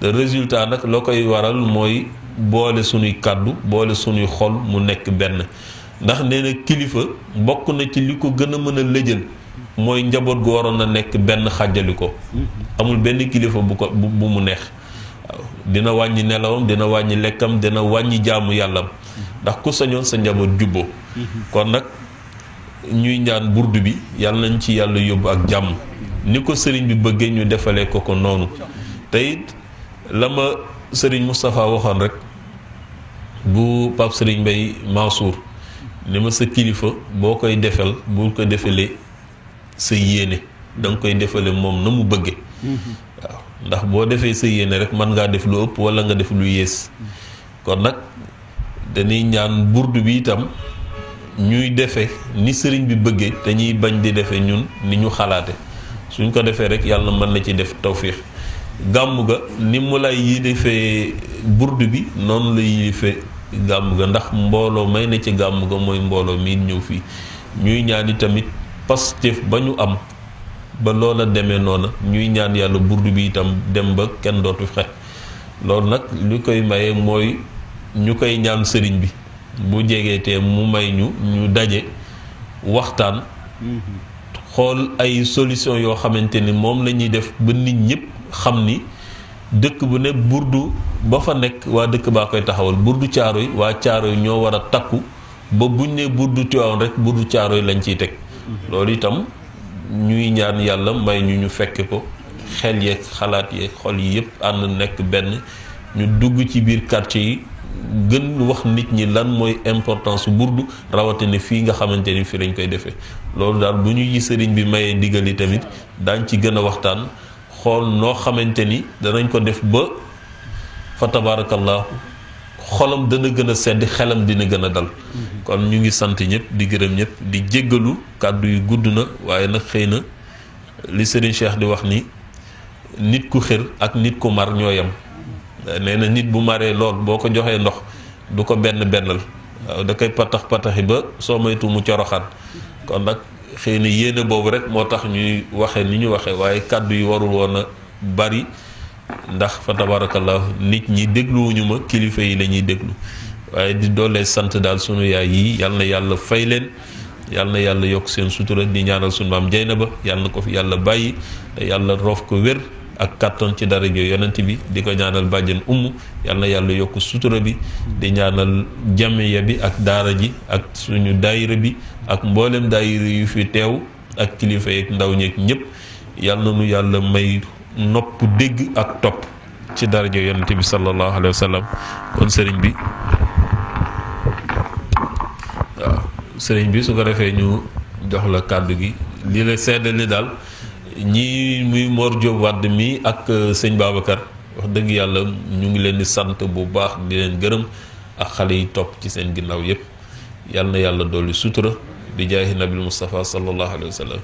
te résultat nag loo koy waral mooy boole sunuy kàddu boole sunuy xol mu nekk benn ndax nee na kilifa bokk na ci li ko gën a mën a lëjal mooy njaboot gu waroon na nekk benn xàjjali ko amul benn kilifa bu mu neex waaw dina wàññi nelawam dina wàññi lekkam dina wàññi jaamu yàllam ndax ku sañoon sa njaboot jubboo kon nag ñuy ñaan burdu bi yàlla nañ ci yàlla yóbbu ak jàmm ni ko sëriñ bi bëggee ñu defalee ko noonu te it la ma sëriñ Moustapha waxoon rek bu Pape Serigne Mbaye Mansour ni ma sa kilifa boo koy defal bul ko defalee sa yéene da nga koy defale moom na mu bëgge waaw ndax boo defee sa yéene rek mën ngaa def lu ëpp wala nga def lu yées kon nag dañuy ñaan burdu bi itam ñuy defe ni sëriñ bi bëggee te ñuy bañ di defe ñun ni ñu xalaate suñ ko defee rek yàlla mën na ci def tawfiix gàmm ga ni mu lay yi defee burdu bi noonu la yilifee gàmm ga ndax mbooloo may ne ci gàmm ga mooy mbooloo mi ñëw fii ñuy ñaan tamit Pastef ba ñu am ba loola demee noona ñuy ñaan yàlla burdu bi itam dem ba kenn dootu xet loolu nag li koy maye mooy ñu koy ñaan sëriñ bi bu jegeetee mu may ñu daje waxtaan xool ay solution yoo xamante ni moom la ñuy def ba nit ñëpp xam ni dëkk bu ne burdu ba fa nekk waa dëkk baa koy taxawal burdu Caaroy waa Caaroy ñoo war a takku ba buñ ne burdu Tiwaawan rek burdu Caaroy lañ ciy teg loolu itam ñuy ñaan yàlla may ñu fekke ko xel yeeg xalaat yeeg xol yi yëpp ànd nekk benn ñu dugg ci biir quartier yi gën wax nit ñi lan mooy importance su burdu rawatina fii nga xamante ni fii lañ koy defee loolu daal bu ñu gis sëriñ bi mayee ndigali tamit daañ ci gën a waxtaan xool noo xamante ni danañ ko def ba fa tabaarakallaahu xolam dana gën a sedd xelam dina gën a dal kon ñu ngi sant ñëpp di gërëm ñëpp di jéggalu kàddu yu gudd na waaye nag xëy na li sëriñ Cheikh di wax ni nit ku xër ak nit ku mar ñoo yem nee na nit bu maree lool boo ko joxee ndox du ko bennal waaw da koy pataxi ba soo moytu mu coroxaan kon nag xëy na yéene boobu rek moo tax ñuy waxe ni ñu waxe waaye kàddu yi warul woon a bari ndax fa tabarakallahu nit ñi dégluwuñu ma kilifa yi la ñuy déglu waaye di doolee sant daal sunu yaay yi yal na yàlla fay leen yal na yàlla yokk seen sutura di ñaanal sunu maam Jeynaba yal na ko fi yàlla bàyyi te yàlla roof ko wér ak kàttan ci daraja yonent bi di ko ñaanal bàjjen yal na yàlla yokk sutura bi di ñaanal jamiya bi ak daara ji ak suñu daayira bi ak mboolem daayira yu fi teew ak kilifa yeeg ndaw ñeeg ñëpp yal na nu yàlla may nopp dégg ak topp ci daraja yonent bi sallallahu alayhi wa sallam kon sëriñ bi waaw sëriñ bi su ko defee ñu jox la kàddu gi li la seddali daal ñii muy Mor Diop Wade mi ak sëñ Babacar wax dëgg yàlla ñu ngi leen di sant bu baax di leen gërëm ak xale yi topp ci seen ginnaaw yépp yal na yàlla dolli sutura bi jaahi nabil Mustafa sallallahu alayhi wa sallam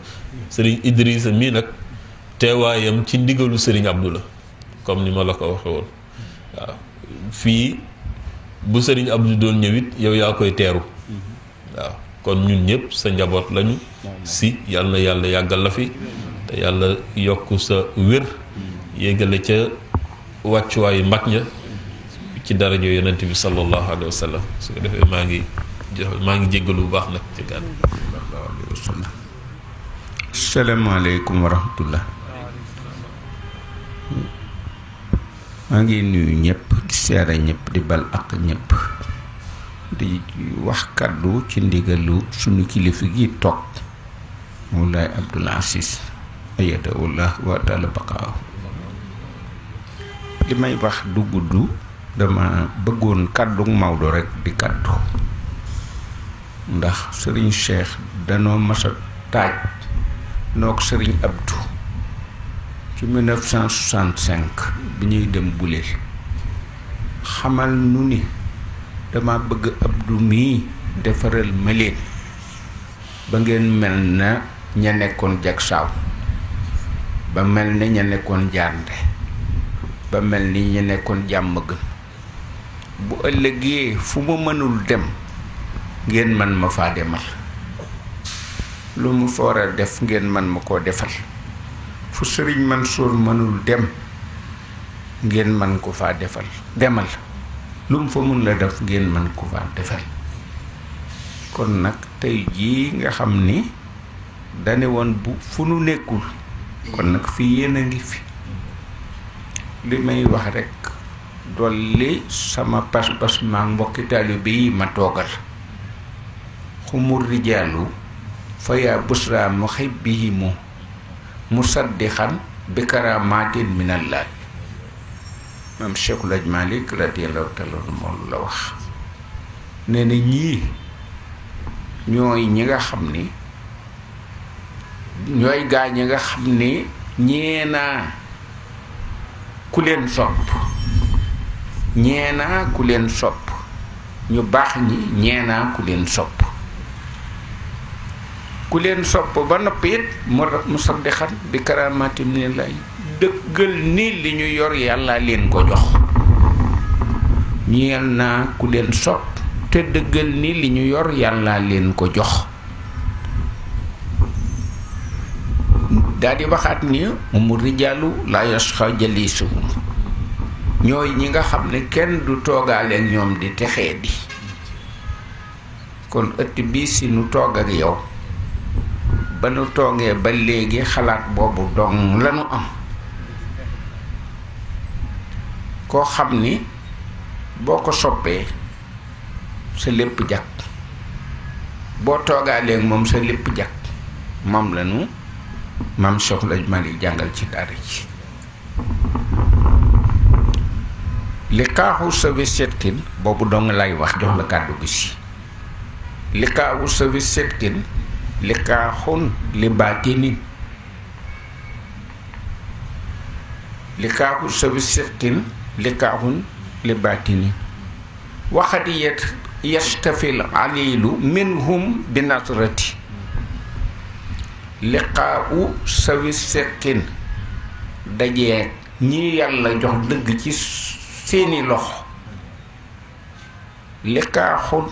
sëriñ Idrissa mii nag teewaayam ci ndigalu sëriñ Abdou la comme ni ma la ko waxe woon waaw fii bu sëriñ Abdou doon ñëwit yow yaa koy teeru waaw kon ñun ñëpp sa njaboot lañu si yal na yàlla yàggal la fi te yàlla yokk sa wér yéegale ca wàccuwaayu mag ña ci darajo yonent bi sallallahu alayhi wa sallam su ko defee maa ngi jéggalu bu baax nag ci gàddu salaamaaleykum wa rahmatullah maa ngi nuyu ñëpp di seere ñëpp di bal ak ñëpp di wax kàddu ci ndigalu sunu kilifa gi toog Moulaye Abdoul Aziz ayadahullah wa taala baqaaw li may wax du gudd dama bëggoon kàddu Maodo rek di kàddu ndax sëriñ Cheikh danoo masa taaj noog sëriñ Abdou ci 1965 bi ñuy dem Buleel xamal nu ni dama bëgg Abdou mii defaral ma leen ba ngeen mel na ña nekkoon jag saaw ba mel ni ña nekkoon jaarnde ba mel ni ña nekkoon jàmm gën bu ëllëgee fu ma mënul dem ngeen man ma faa demal lu mu fa war a def ngeen man ma koo defal fu sëriñ Mansour mënul dem ngeen man ko faa defal demal lu mu fa mun la def ngeen man ko faa defal kon nag tey jii nga xam ni dane woon bu fu nu nekkul kon nag fii yéen a ngi fi li may wax rekk dolli sama pas-pas maa mbokki taalibe yi ma toogal xumur rijaalu fa yaa busra muhibbihimu musaddixan bi karamaatin minallahi maam Cheikhul Hadj Malick radiyallahu taala moom la wax nee na ñii ñooy ñi nga xam ni ñooy gaa ñi nga xam ni ñeenaa ku leen sopp ñeenaa ku leen sopp ñu baax ñi ñeenaa ku leen sopp ku leen sopp ba noppi it mu saddixan bi karaamaati ni lay dëggal ni li ñu yor yàlla leen ko jox ñeel naa ku leen sopp te dëggal ni li ñu yor yàlla leen ko jox daal di waxaat ni mu rijaalu la yasxa jalisuhum ñooy ñi nga xam ne kenn du toogaale ak ñoom di texee di kon ëtt bii si nu toog ak yow ba nu toogee ba léegi xalaat boobu dong lanu am koo xam ni boo ko soppee sa lépp jàkk boo toogaaleeg moom sa lépp jàkk moom lanu maam soxla Mali jàngal ci daara ji li kaaxu sawi setkin boobu dong lay wax jox la kàddu gi si li kaaxu sawi setkin li kaaxun li baatinin li kaaxu sawi setkin li kaaxun li baatinin waxat yastafil alilu minhum bi nasrati liqaawu sawi setkin dajee ñi yàlla jox dëgg ci seeni loxo liqaaxul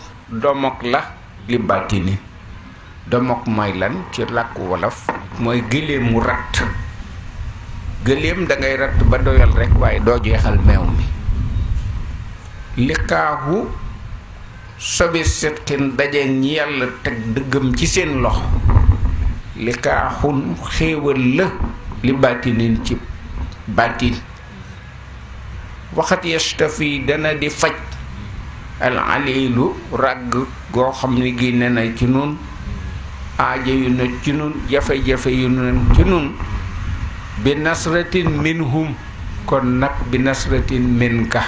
domok la li baatini domok mooy lan ci làkku wolof mooy gëléem mu ratt gëléem dangay ratt ba doyal rekk waaye doo jeexal meew mi liqaaxu sawi setkin dajee ñi yàlla teg dëggam ci seen loxo li kaaxun xéewal la li baatinin ci baatin waxat yastafi dana di faj al alilu ràgg goo xam ne génne na ci nun aaja yu ne ci nun jafe-jafe yu ne ci nun bi nasratin minhum kon nag bi nasratin minka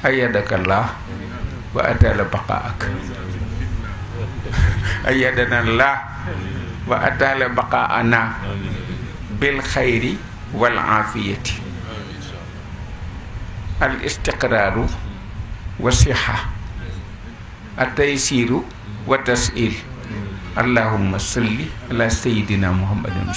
ayadakallah wa atala baqaak ayadanallah wa ataala baqaana bil xayri wal aafiyati al istiqraaru wa sixa al taysiiru wa tasil allahumma salli ala sayidina muhammadin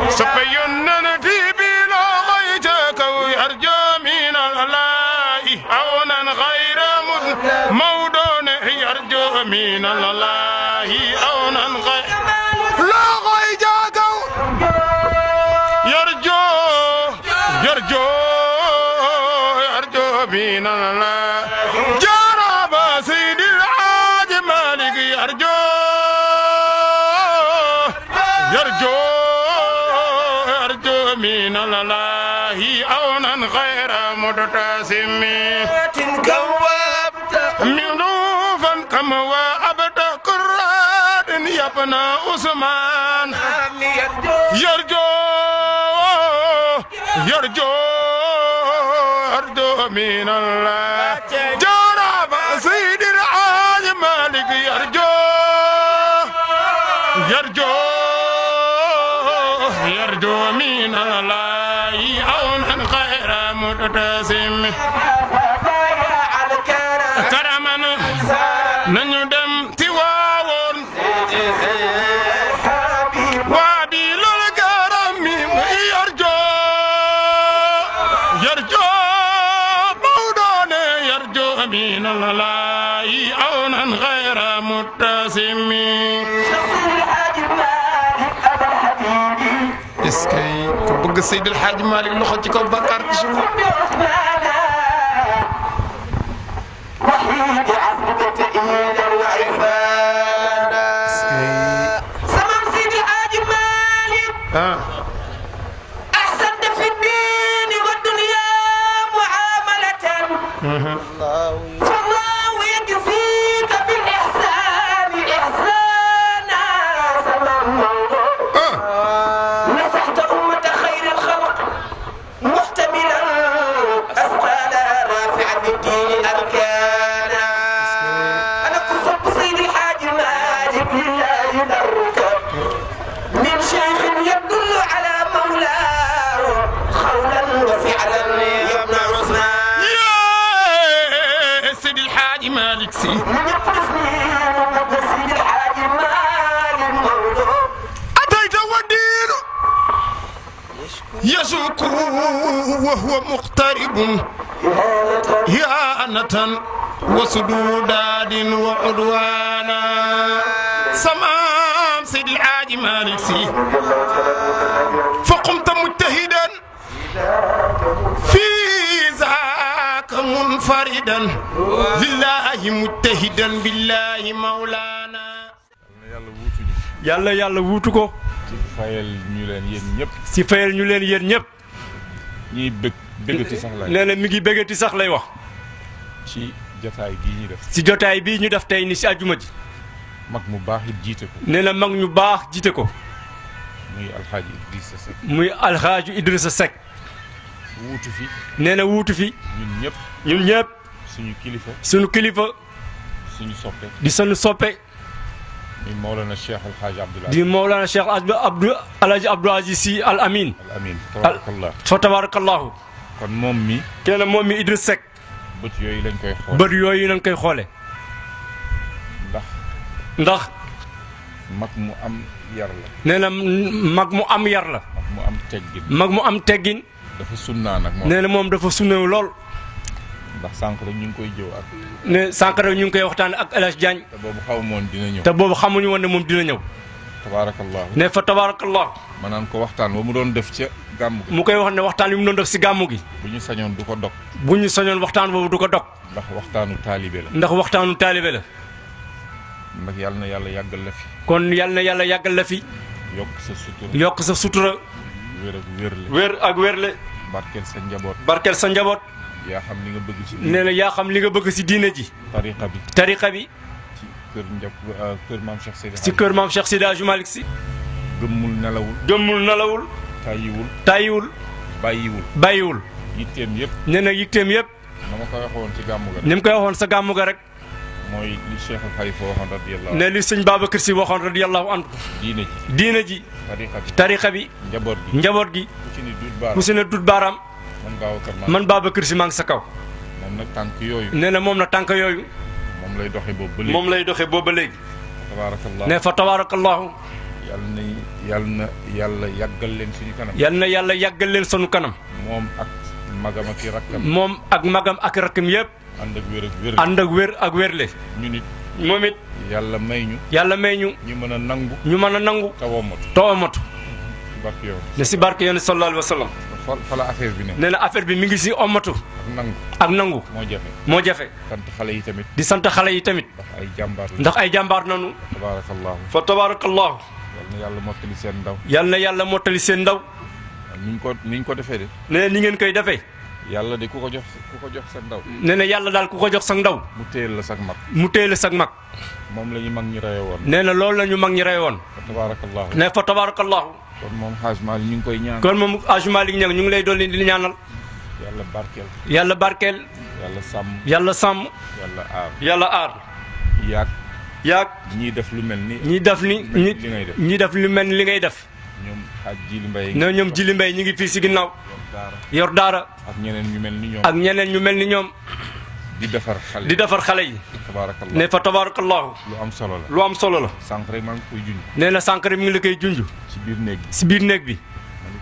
سقينا نتيبي لا غيتك ويرجى من الله عونا غير مودون يرجو من الله عونا غير لا غيتك يرجو من الله جرب سيد الحاج مالك يرجو من الله عونا غير متسم منوفا كما وابد قراد يبنى عثمان يرجو من الله جرب سيد الحاج مالك يرجو من الله عونا غير متسم كرما نندم تواون وابيل الكرم يرجو مودون يرجو من الله عونا غير متسم اسكي كبق السيد الحاج مالك لخوتي كبكر تشوف وحيد عبدك إلى العفانة سمم سيد الحاج مالك أحسنت في الدين والدنيا معاملة فالله يسوق وهو مقترب إهانة وسدوداد وعدوانا سمام سيد الحاج مالك سي فقمت مجتهدا في ذاك منفردا لله مجتهدا بالله مولانا yàlla wuutu ko ci fayal ñu leen yéen ñëpp ci fayal ñu leen yéen ñëpp ñiy bëggati sax lay nee na mi ngi bëggati sax lay wax ci jotaay bii ñu def ci jotaay bii ñu def tey ni ci àjjuma ji mag mu baax it jiite ko nee na mag ñu baax jiite ko muy alxaaji Idrissa Seck muy alxaaji Idrissa Seck wuutu fi nee na wuutu fi ñun ñëpp suñu kilifa suñu soppe di sunu soppe di Mawlana Cheikh Alxaaji Abdoulaye di Mawlana Cheikh Alhaji Abdou Aziz Sy Al Amin tabarakallah fa tabarakallahu kon moom mi kenn moom mi Idrissa Seck bët yooyu lañ koy xoole bët yooyu lañ koy xoole ndax mag mu am yar la nee na mag mu am yar la mag mu am teggin dafa sunnaa nag moom nee na moom dafa sunnewu lool ndax sànq rek ñu ngi koy jëw ak ne sànq rek ñu ngi koy waxtaan ak El Hadj Diagne te boobu xamu woon dina ñëw te boobu xamuñu woon ne moom dina ñëw tabarakallahu ne fa tabarakallahu ma naan ko waxtaan ba mu doon def ca gàmmu gi mu koy wax ne waxtaan bi mu doon def si gàmmu gi bu ñu sañoon du ko dog bu ñu sañoon waxtaan boobu du ko dog ndax waxtaanu taalibe la ndax waxtaanu taalibe la ndax yàlla na yàlla yàggal la fi kon yàlla na yàlla yàggal la fi yokk sa sutura wér ak wérle wér ak wérle barkeel sa njaboot yaa xam li nga bëgg ci nee na yaa xam li nga bëgg si diine ji tariqa bi ci kër maam Cheikh Seydi ci kër maam Cheikh Seydi Hadji Malick Sy gëmmul nelawul tàyyiwul bàyyiwul yitteem yëpp nee na yitteem yëpp na ma koy waxoon ci gàmmu ga ni mu koy waxoon sa gàmmu ga rek mooy li Cheikh Al Khalifa waxoon radiyallahu ne li sëñ Babacar Sy waxoon radiyallahu anhu diine ji tariqa bi njaboot gi ku si ne dut baaraam man Babacar Sy maa ngi sa kaw moom nag tànk yooyu nee na moom na tànk yooyu moom lay doxe boobu ba léegi tabarakallah ne fa tabarakallahu yàlla yàggal leen suñu kanam yal na yàlla yàggal leen sunu kanam moom ak magam ak rakkam moom ak magam ak rakkam yëpp ànd ak wér ak wérle ñu nit moom it yàlla may ñu ñu mën a nangu tawamatu ne si barke yoon sallallahu alayhi wa sallam fa la affaire bi ne nee na affaire bi mi ngi si omatu ak nangu moo jafe sant xale yi tamit di sant xale yi tamit ndax ay jàmbaar nanu tabarakallahu fa tabarakallahu yal na yàlla mottali seen ndaw yal na yàlla mottali seen ndaw niñ ko defee de nee ni ngeen koy defee yàlla de ku ko jox sa ndaw nee na yàlla daal ku ko jox sa ndaw mu téyel la sag mag moom la ñu mag ñi reye woon nee na loolu la ñu mag ñi reye woon fa tabarakallahu ne fa tabarakallahu kon moom Hadj Malick ñu ngi koy ñaan kon moom Hadj Malick ñu ngi lay dolli di ñaanal yàlla barkeel yàlla sàmm yàlla aar yaag ñii def lu mel ni ñi def lu mel ni li ngay def ñoom Hadj Jili Mbaye ñoom Jili Mbaye ñu ngi fii si ginnaaw yor daara ak ñeneen ñu mel ni ñoom di defar xale yi tabarakallah ne fa tabarakallahu lu am solo la sànq rek maa ngi koy junj nee na sànq rek mi ngi la koy junj si biir néeg bi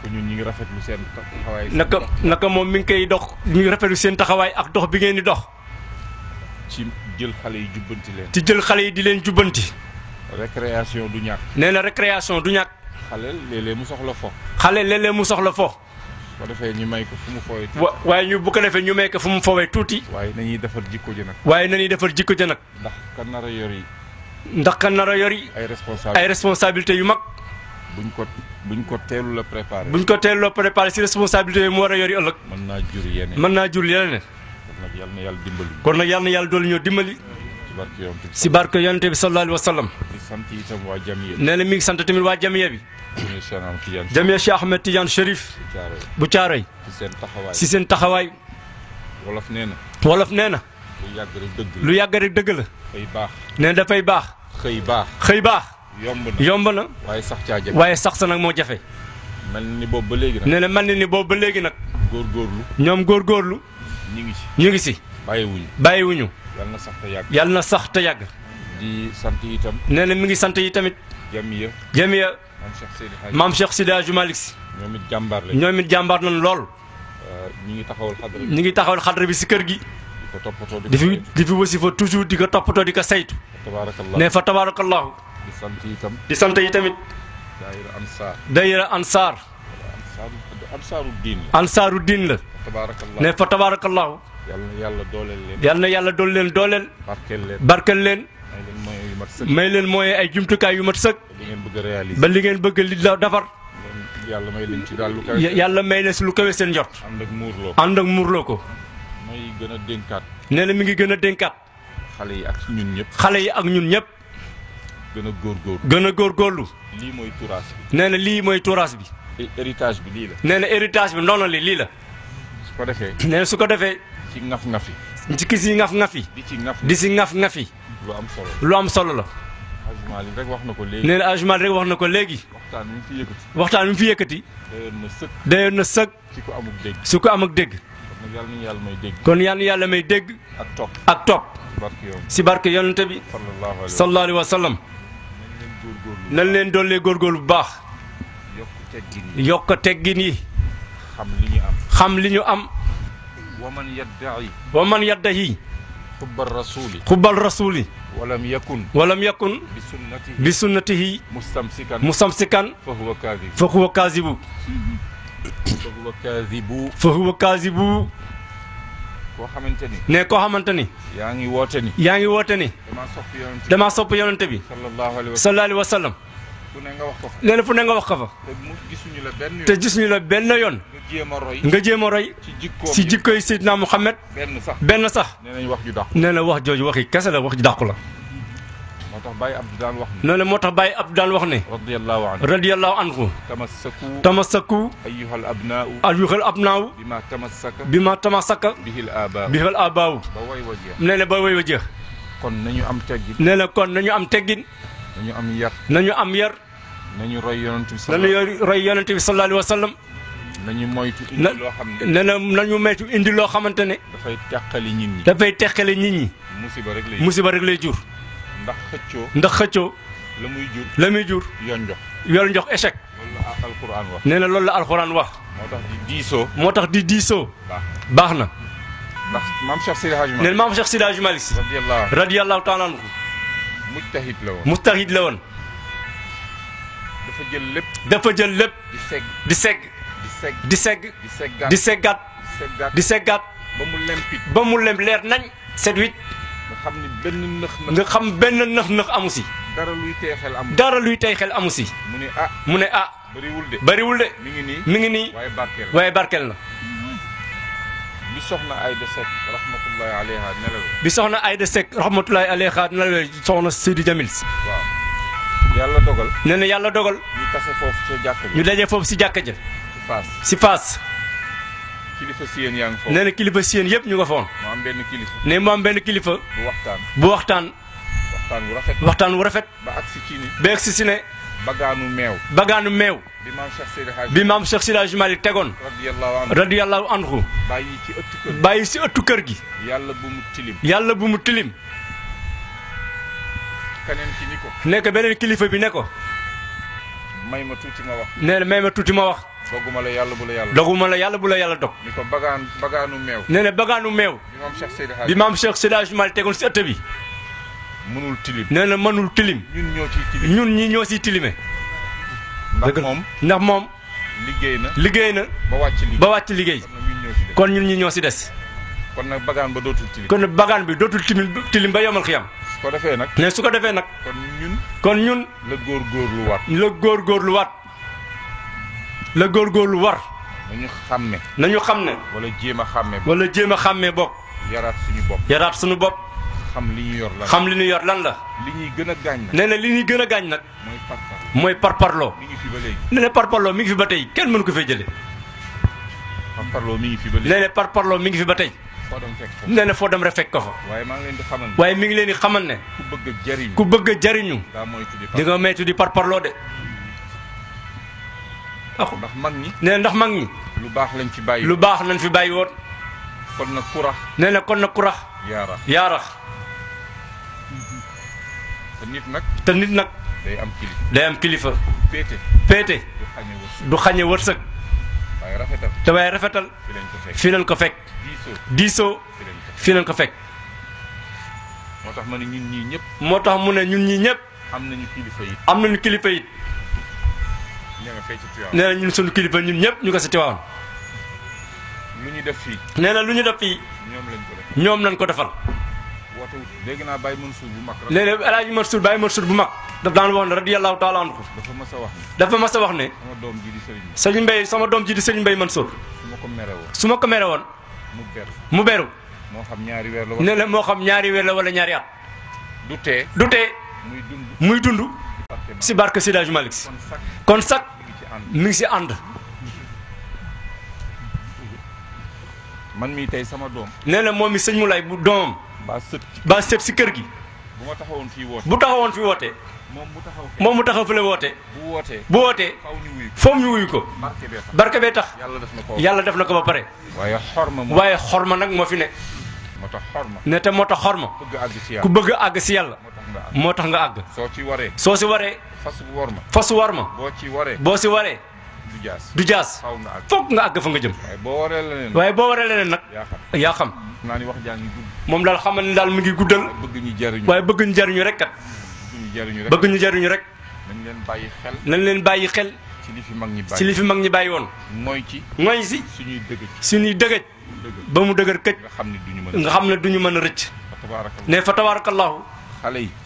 ko ñun ñi ngi rafetlu seen taxawaay naka moom mi ngi koy dox ñu ngi rafetlu seen taxawaay ak dox bi ngeen di dox ci jël xale yi jubbanti leen ci jël xale yi di leen jubbanti récréation du ñàkk nee na récréation du ñàkk xale léeg-léeg mu soxla fo bu ko defee ñu may ko fu mu fowee waaye bu ko defee ñu may ko fu mu fowee tuuti waaye nañuy defar jikko ji nag ndax kan nar a yori ay responsabilité yu mag buñ ko teelul a préparé si responsabilité yi mu war a yori ëllëg mën naa jur yeneen kon nag yal na yàlla doolu ñoo dimbali si barke yonente bi sallallahu alayhi wa sallam nee na mi ngi sant tamit waa jamiya bi jamiya Cheikh Ahmed Tidiane Chérif bu Caaroy si seen taxawaay wolof nee na lu yàgg rek dëgg la nee dafay baax xëy baax yomb na waaye sax sa nag moo jafe mel ni boobu ba léegi nag nee na mel ni boobu ba léegi nag ñoom góorgóorlu ñu ngi si bàyyiwuñu yàlla na sax te yàgg di sant itam nee na mi ngi sant yi tamit jamiya maam Cheikh Seydi Hadji Malick Sy ñoom it jàmbaar lañ. ñoom it jàmbaar nañ lool. ñi ngi taxawal xadra bi. ñi ngi taxawal xadra bi si kër gi. di ko toppatoo di fi wasifa toujours di ko toppatoo di ko saytu. tabaarakallah ne fa tabaarakallahu. di sant itam. di sant yi tamit. daayira ansaar. daayira ansaar. ansaaru diin la. ansaaru diin la. tabaarakallah ne fa tabaarakallahu. yal na yàlla dooleel leen. yal na yàlla dool leen dooleel. barkeel leen. barkeel leen. may leen moyens yu mat sëkk. may leen mooy ay jumtukaay yu mat sëkk. li ngeen bëgg a réaliser. ba li ngeen bëgg li la defar. yàlla may leen ci daal lu kawe. yàlla may leen si lu kawe seen njort. ànd ak muurloo. ànd ak muurloo ko. may gën a dénkaat. nee na mi ngi gën a dénkaat. xale yi ak ñun ñëpp. xale yi ak ñun ñëpp. gën a góorgóorlu. gën a góorgóorlu. lii mooy tuuraas bi. nee na lii mooy tuuraas bi. héritage bi lii la. nee na héritage bi ndono li lii la. su ko defee. nee na su ko defee. ci ngaf-ngafi. ci kii si ngaf-ngafi. di si ngaf-ngafi. lu am solo lu am solo la. Ajmali rek wax na ko léegi. nee na Ajmali rek wax na ko léegi. waxtaan wi mu fi yëkkati. waxtaan wi mu fi yëkkati. dayoon na sëkk. dayoon na sëkk. ci ko amuk dégg. su ko am ak dégg. kon nag yàlla nañu yàlla may dégg. kon yàlla may dégg. ak topp. ak topp. barke yow. si barke yonente bi. sallallahu alayhi wa sallam. nañ leen dollee góorgóorlu bu baax. yokk teggin yi. xam li ñu am. xam li ñu am. wa man yaddahi. xubbal rasuli. xubbal rasuli. walam yakun. bi sunnatihi. mustamsikan. fa huwa kaazib. fa huwa kaazibu. fa huwa kaazibu. koo xamante ni. ne koo xamante ni. yaa ngi woote ni. damaa sopp yonente bi. sallallahu alayhi wa sallam. fu ne nga wax ko fa. nee na fu ne nga wax ko fa. te gisuñu la benn yoon. nga jéem a roy. ci jikkoy Seydina Muhammad. benn sax. nee nañ wax ju dàqu. nee na wax jooju waxi kese la wax ju dàqu la. moo tax Baye Abdou daan wax ne. nee na moo tax Baye Abdou daan wax ne. radiyallahu anhu. tamassaku. ayyuhal abnaa'u. bima tamassaka. bihil abaa'u. nee na ba way wa jeex. kon nañu am teggin. nee na kon nañu am teggin. nañu am yar. nañu am yar. nañu roy yonent bi. sallallahu alayhi wa sallam. nañu moytu indi loo xam ne. nee na nañu moytu indi loo xamante ne. dafay teqali nit ñi. dafay teqali nit ñi. musiba rek lay jur. ndax xëccoo. la muy jur. yoon jox échec. loolu la alxuraan wax. nee na loolu la alxuraan wax. moo tax di diisoo. baax na. ndax maam Cheikh Sidi Hadj Malick. nee na maam Cheikh Sidi Hadj Malick. radiyallahu taala anhu. mujtahid la woon. dafa jël lépp. di segg. di seggaat. ba mu lem leer nañ. set wit. nga xam benn nëx amu si. dara luy tey xel amu si. mu ne ah. bariwul de. mi ngi nii. waaye barkeel na. bi soxna Ayda Seck rahmatullahi alayha nelawee. bi soxna Ayda Seck rahmatullahi alayha nelawee soxna Sidi Jamil. waaw. yàlla dogal. nee na yàlla dogal. ñu tase foofu ci jàkka ja. ñu daje foofu si jàkka ja. si Faas. kilifa siyeen yaa ngi foofu. nee na kilifa siyeen yëpp ñu nga foon. mu am benn kilifa. ne mu am benn kilifa. bu waxtaan. waxtaan wu rafet. ba agsi ci ni. ba agsi si ne. bagaanu meew. bi maam Cheikh Sidi Hadj Malick tegoon. radiyallahu anhu. bàyyi ci ëttu kër gi. yàlla bu mu tilim. keneen ki ni ko. nekk beneen kilifa bi ne ko. may ma tuuti ma wax. nee na may ma tuuti ma wax. doguma la yàlla bu la yàlla. doguma la yàlla bu la yàlla dog. ni ko bagaanu meew. nee na bagaanu meew. bi maam Cheikh Sidi Hadj Malick tegoon ci ëtt bi. mënul tilim. nee na mënul tilim. ñun ñi ñoo ciy tilime. ndax moom. liggéey na. ba wàcc liggéey. kon ñun ñi ñoo ci des. kon nag bagaan ba dootul tilim. kon nag bagaan bi dootul tilim ba yomal xiyam. su ko defee nag. ne su ko defee nag. kon ñun. la góorgóorlu waat. la góorgóorlu war. nañu xam ne. wala jéem a xàmmee bokk. yaraat suñu bopp. xam li ñu yor lan la. li ñuy gën a gaañ nag. nee na li ñuy gën a gaañ nag. mooy parparloo. mi ngi fi ba léegi. nee na parparloo mi ngi fi ba tey kenn mënu ko fee jëlee. parparloo mi ngi fi ba léegi. nee na parparloo mi ngi fi ba tey. nee na foo dem rek fekk ko fa. waaye mi ngi leen di xamal ne. ku bëgg a jariñu. di nga moytu di parparloo de. ndax mag ñi. nee na ndax mag ñi. lu baax lañ fi bàyyi woon. kon nag kurax. nee na kon nag kurax. yaarax. te nit nag. day am kilifa péete péete du xañe wërsëg te waaye rafetal fii lañ ko fekk diisoo fii lañ ko fekk moo tax ma ne ñun ñii ñëpp moo tax mu ne ñun ñii ñëpp am nañu kilifa yi am nañu kilifa yi nee na ñun suñu kilifa ñun ñëpp ñu ko si Tiwaawan lu ñu def fii nee na lu ñu def fii ñoom lañ ko defal wootewut dégg naa Baye Mansour bu mag léeg-léeg El Hadj Mansour Baye Mansour bu mag daf daan wax ne radiyallahu taala anhu dafa mas a wax ne dafa mas a wax ne sama doom ji di Serigne Mbaye sama doom ji di Serigne Mbaye Mansour su ma ko mere woon mu beru moo xam ñaari weer la ne la moo xam ñaari weer la wala ñaari at du tee muy dund si barke Seydi Hadji Malick Sy kon sax mi ngi si ànd man mii tey sama doom nee na moom mi sëñ Moulay bu doomam ba sët si kër gi bu ma taxawoon fii woote bu taxawoon fii woote moom mu taxaw fële woote bu wootee foom ñu wuyu ko barke bee tax yàlla def na ko ba pare waaye xorma nag moo fi ne ne te moo tax xorma ku bëgg a àgg si yàlla moo tax nga àgg soo si waree fasu warma boo si waree du jaas foog nga àgg fa nga jëm waaye boo waree leneen nag yaa xam moom daal xamal ni daal mu ngi guddal waaye bëgg ñu jariñu rek kat bëgg ñu jariñu rek nañ leen bàyyi xel ci li fi mag ñi bàyyi woon mooy si suñuy dëgëj ba mu dëgër këj nga xam ne duñu mën a rëcc ne fa tabarakallahu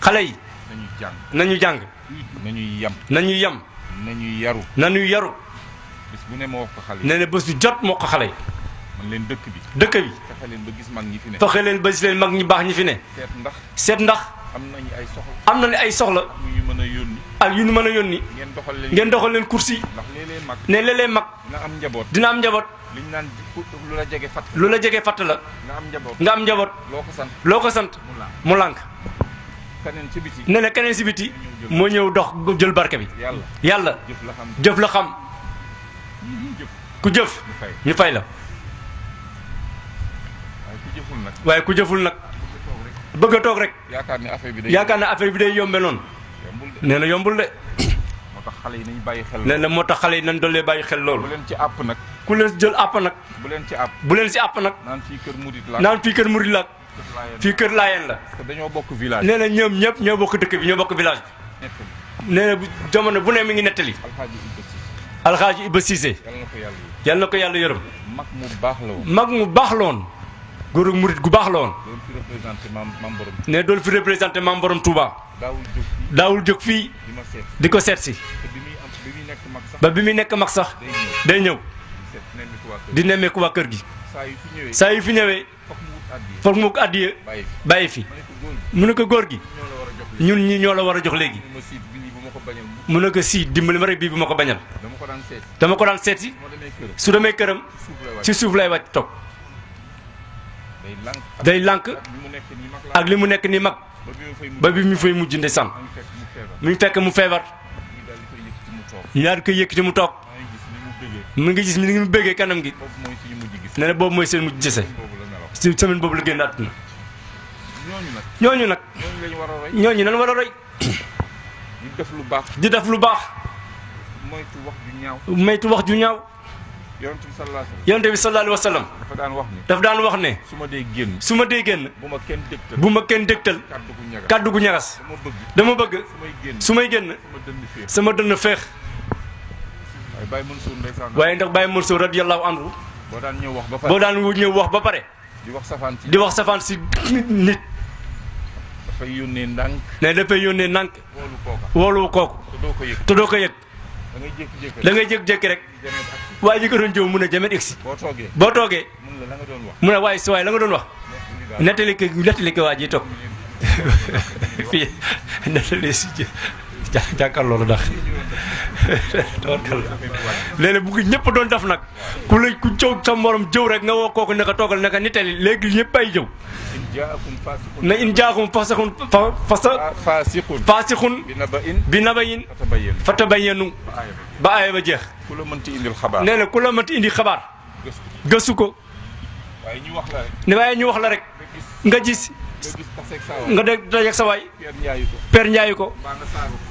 xale yi nañu jàng nañuy yam nañuy yaru nee na bés bu jot moo ko xale yi man leen dëkk bi fexe leen ba gis mag ñi fi ne fexe leen ba gis leen mag ñi baax ñi fi ne seet ndax am nañu ay soxla ak yu ñu mën a yónni ngeen doxal leen course yi ne léeg-léeg mag dina am njaboot lu la jege fatt la nga am njaboot loo ko sant mu lànk ne na keneen si biti moo ñëw dox jël barke bi yàlla jëf la xam ku jëf ñu fay la waaye ku jëful nag bëgg a toog rek yaakaar ne affaire bi day yombe noonu nee na yombul de nee na moo tax xale yi nañ doole bàyyi xel loolu ku leen jël àpp nag bu leen si àpp nag naan fii kër murid la fii kër laayeen la nee na ñoom ñëpp ñoo bokk dëkk bi ñoo bokk village bi nee na jamono bu ne mi ngi nettali alxaaji Iba Cissé yal na ko yàlla yërëm mag mu baax la woon góor ak murid gu baax la woon ne doon fi représenté maam borom Touba daawul jóg fii di ko seet si ba bi muy nekk mag sax day ñëw di nemmeeku waa kër gi saa yu fi ñëwee foog mu ko addiye bàyyi fi mu ne ko góor gi ñun ñi ñoo la war a jox léegi mu ne ko sii dimbali ma rek bii bu ma ko bañal dama ko daan seet si su demee këram ci suuf lay wàcc toog day lànk ak li mu nekk nii mag ba bi mu fay mujj ndeysaan mu ngi fekk mu feebar ñaar koy yëkkati mu toog mu ngi gis ni mu bëggee kanam gi nee na boobu mooy seen mujj gise si semaine boobu la génn àdduna ñooñu nag ñooñu nan war a roy di def lu baax moytu wax ju ñaaw yonent bi sallallahu alayhi wa sallam daf daan wax ne su ma dee génn bu ma kenn dégtal kàddu gu ñagas dama bëgg su may génn sama dënn feex waaye ndax Baye Mansour radiyallahu anhu boo daan ñëw wax ba pare di wax safaan si nit ne dafay yónnee ndànk woolu kooku te doo ko yëg da ngay jékki-jékki rek waaye ji ko doon jëw mun a jamet egsi boo toogee mun a waaye si waaye la nga doon wax nettali ko waa ji toog fii nettali si jàkkaarloo la ndax léeg-léeg bu ko ñëpp doon def nag ku jëw sa morom jëw rek nga woo kooku ne ko toogal ne ko nettali léegi ñëpp ay jëw na in jaakum faasixun bi nabayin fatabayyanu ba aaya ba jeex nee na ku la mënti indi xabaar gëstu ko waaye ñu wax la rek nga gis nga dégg dajeeg sa waay per njaayu ko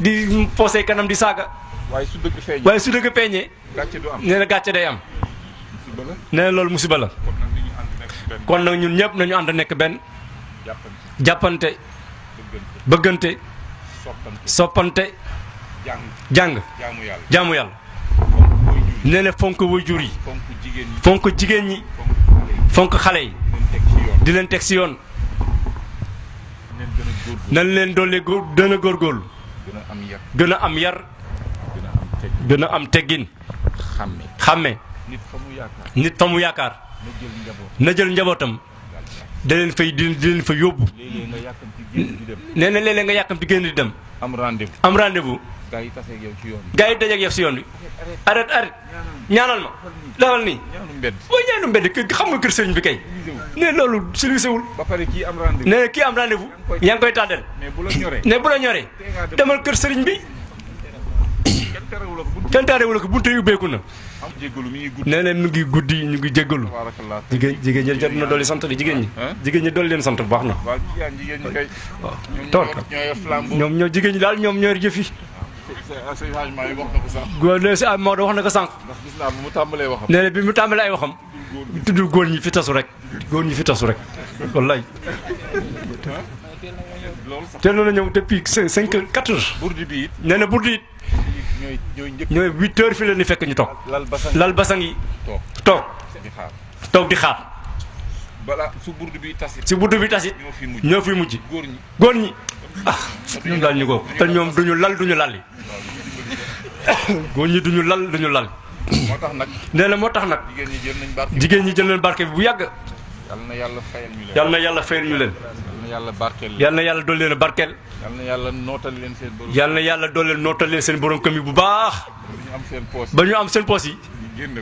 di posé kanam di saaga waaye su dëgg peeñee nee na gàcce day am nee na loolu musiba la kon nag ñun ñëpp nañu ànd nekk benn jàppante bëggante soppante jàng jaamu yàlla nee na fonk waajur yi fonk jigéen ñi fonk xale yi di leen teg si yoon nañ leen doole gën a góorgóorlu gën a am yar gën a am teggin xàmme nit fa mu yaakaar na jël njabootam da leen fay di leen fa yóbbu nee na léeg-léeg nga yàkkamti génn di dem am rendez-vous gaa yi dajeeg yow si yoon bi arrête ñaanal ma dawal nii booy ñaanu mbedd xam nga kër sëriñ bi kay ne loolu silisewul ne kii am rendez-vous yaa ngi koy tàddeel ne bu la ñoree demal kër sëriñ bi kenn taarewul ko bunte yu ubbeeku na nee na mu ngi guddi ñu ngi jéggalu jigéen ñi jot na dolli sant di jigéen ñi dolli leen sant bu baax na waaw toor ñoom ñoo jigéen ñi daal ñoom ñooy jëf yi Maodo wax na ko sànq nee na bi mu tàmbalee ay waxam tuddul góor ñi fi tasu rek wallaay teel na ñëw depuis 4 heures nee na burdi it ñooy 8 heures fi leen di fekk ñu toog lal basang yi toog di xaar su burdu bi tasit ñoo fi mujj góor ñi ñun daal ñu ko te ñoom duñu lal duñu lalli góor ñi duñu lal duñu lal nee na moo tax nag jigéen ñi jël nañ barke bi bu yàgg yal na yàlla fayal ñu leen yal na yàlla dool leen barkeel yal na yàlla dool leen nootal leen seen borom kër yi bu baax ba ñu am seen poos yi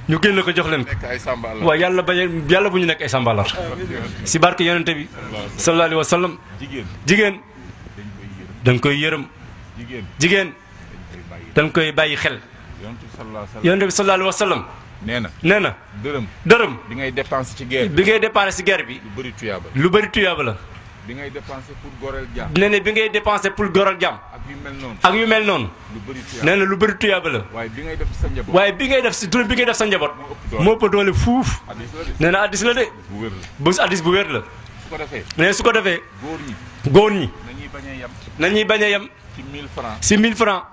ñu génn ko jox leen ko waaw yàlla bu ñu nekk ay sàmbalar si barke yonente bi sallallahu alayhi wa sallam jigéen dañ koy yërëm jigéen dañ koy bàyyi xel yonente bi sallallahu alayhi wa sallam nee na dërëm bi ngay dépensé ci guerre bi lu bëri tuyaaba la bi ngay dépensé pour goreel jaam nee na bi ngay dépensé pour goreel jaam ak yu mel noonu nee na lu bëri tuyaaba la waaye bi ngay def sa njaboot moo ëpp doole fuuf nee na addis la de bés addis bu wér la nee na su ko defee góor ñi nañuy bañ a yem si 1000 francs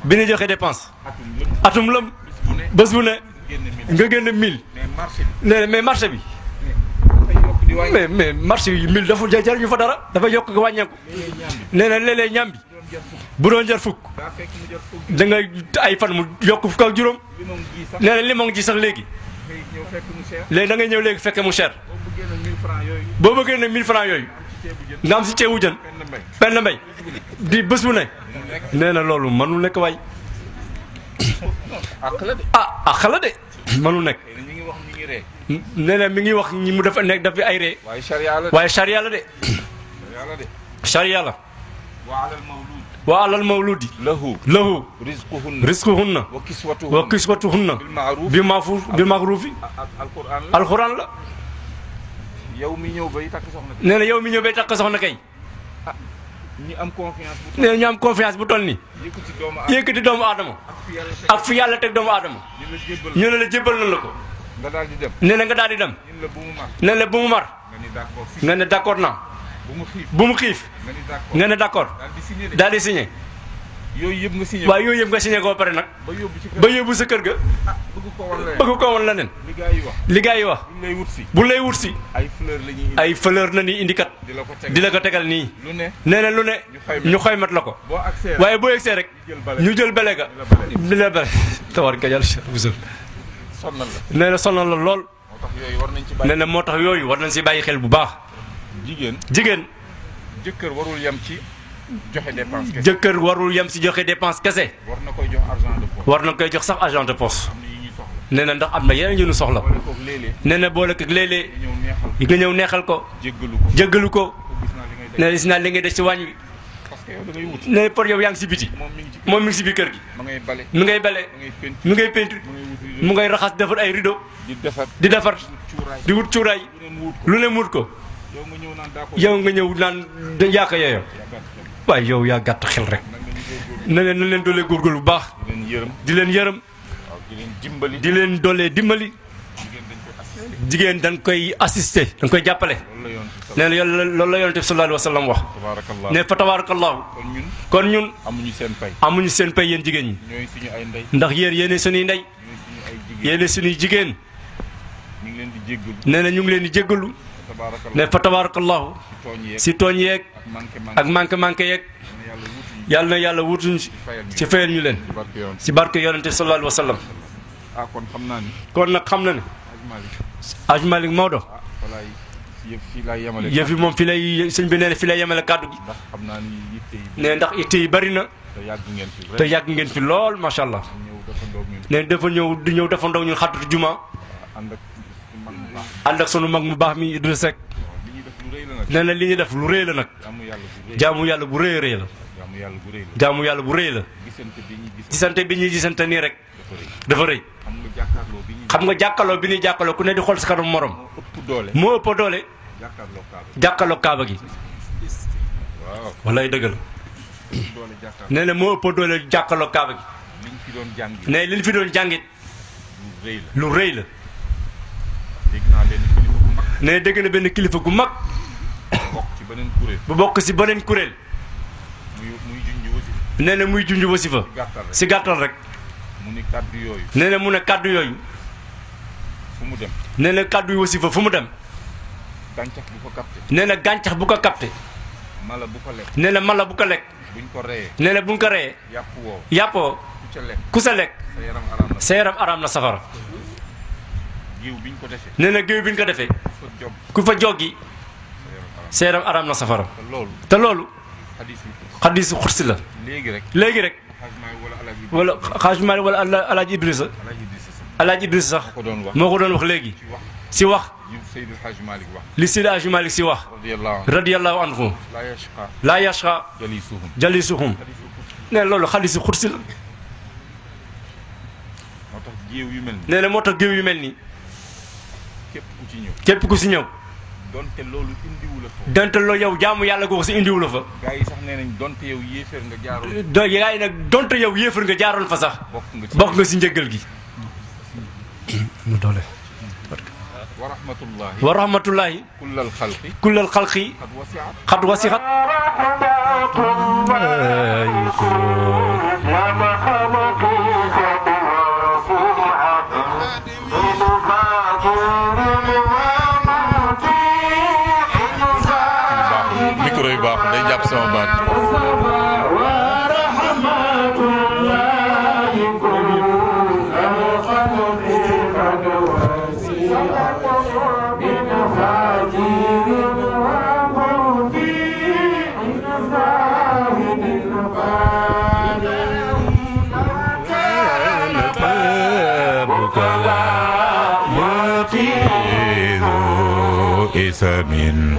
bi ñu joxe dépense atum lëm bés bu ne nga génn 1000 nee na mais marché bi mais marché yi 1000 dafa jar ñu fa dara dafa yokk ko wàññeeku nee na léeg-léeg ñam bi bu doon jar fukk da ngay ay fan mu yokk fukk ak juróom nee na limon ji sax léegi da ngay ñëw léegi fekke mu cher boo bëggee nag 1000 francs yooyu nga am si ceebu jën benn mbay di bés bu ne nee na loolu mënul nekk waay àq la de mënul nekk nee na mi ngi wax ñi mu dafa nekk dafa ay ree waaye charia la de charia la wa alal mawludi lahu rizquhunna wa kiswatuhunna bil ma'rufi alquran la yow mi ñëw bay takk soxna nee na yow mi ñëw bay takk soxna kay ñu am confiance nee na ñu am confiance bu toll nii yëkkati doomu aadama ak fi yàlla teg doomu aadama ñu ne la jébbal na la ko nga daal di dem nee na nga daal di dem nee na bu mu mar nga ne d'accord naa bu mu xiif nga ne d'accord daal di signé yooyu yëpp nga signé waaye yooyu yëpp nga signé ko ba pare nag ba yóbbu sa kër ga bëgg ko woon leneen li gaa yi wax bu lay wut si ay fleur la ñuy indi kat di la ko tegal nii nee na lu ne ñu xoymat la ko waaye boo egsee rek ñu jël bele ga di la bele tawar nga jàll busal nee na sonal la lool nee na moo tax yooyu war nañ si bàyyi xel bu baax jigéen jëkkër warul yem ci joxe dépense kese jëkkër warul yem si joxe dépense kese war na koy jox argent de poche war na koy jox sax argent de poche nee na ndax am na yeneen yu ñu soxla nee na boole ko léeg-léeg nga ñëw neexal ko jéggalu ko nee na gis naa li ngay def si waañ wi nee na pour yow yaa ngi si biti moom mi ngi si biir kër gi mi ngay bale mi ngay peinture mu ngay raxas defar ay rideau di defar di wut cuuraay lu ne muut ko yow nga ñëw naan yaa ko yeeyoo waaye yow yaa gàtt xel rek na leen doolee góorgóorlu bu baax di leen yërëm di leen doolee dimbali jigéen dañ koy assister dañ koy jàppale nee na loolu la yonent bi sallallahu alayhi wa sallam wax ne fa tabarakallahu kon ñun amuñu seen pay yéen jigéen ñi ndax yéene suñuy ndey yéene suñuy jigéen nee na ñu ngi leen di jéggalu ne fa tabarakallahu si tooñ yeeg ak manqué yeeg yàlla na yàlla wutuñ ci fayal ñu leen si barke yonent bi sallallahu alayhi wa sallam kon nag xam na ne Aj Malick Maodo yëf yi moom fi lay sëñ bi nee na fi lay yemale kàddu gi ne ndax itte yi bari na te yàgg ngeen fi lool macha allah ne dafa ñëw defandoo ñun xaddatu juma ànd ak sunu mag mu baax mi Idrissa Seck nee na li ñu def lu rëy la nag jaamu yàlla bu rëy rëy la jaamu yàlla bu rëy la gisante bi ñuy gisante nii rek dafa rëy xam nga jàkkaloo bi ñuy jàkkaloo ku ne di xool si kanam morom moo ëpp doole jàkkaloo kaaba gi wallaay dëgg la nee na moo ëpp doole jàkkaloo kaaba gi ne li ñu fi doon jàngit lu rëy la ne dégg na benn kilifa gu mag bu bokk si beneen kuréel nee na muy junj wasifa si gàttal rek nee na mu ne kàddu yooyu nee na kàddu yu wasifa fu mu dem nee na gàncax bu ko capté nee na mala bu ko lekk nee na buñ ko reyee yàppoo ku sa lekk sa yaram araam na safara nee na géew bi ñu ko defee ku fa joggi sa yaram araam na safara te loolu xadiisu xursi la léegi rek wala Xaaj Maalik wala Alaaji Idrissa sax moo ko doon wax léegi si wax li Seydi Hadji Malick si wax radiyallahu anhu laa yashqa jalisuhum nee loolu xadiisu xursi la nee na moo tax géew yu mel nii képp ku si ñëw donte loolu yow jaamu yàlla googu si indiwu la fa gaa yi sax nee nañ donte yow yéefar nga jaaroon gaa yi nag donte yow yéefar nga jaaroon fa sax bokk nga si njëggal gi mu doole wa rahmatullahi kullal xalqi xat wasixat micro yi baax day jàpp sama baat إثم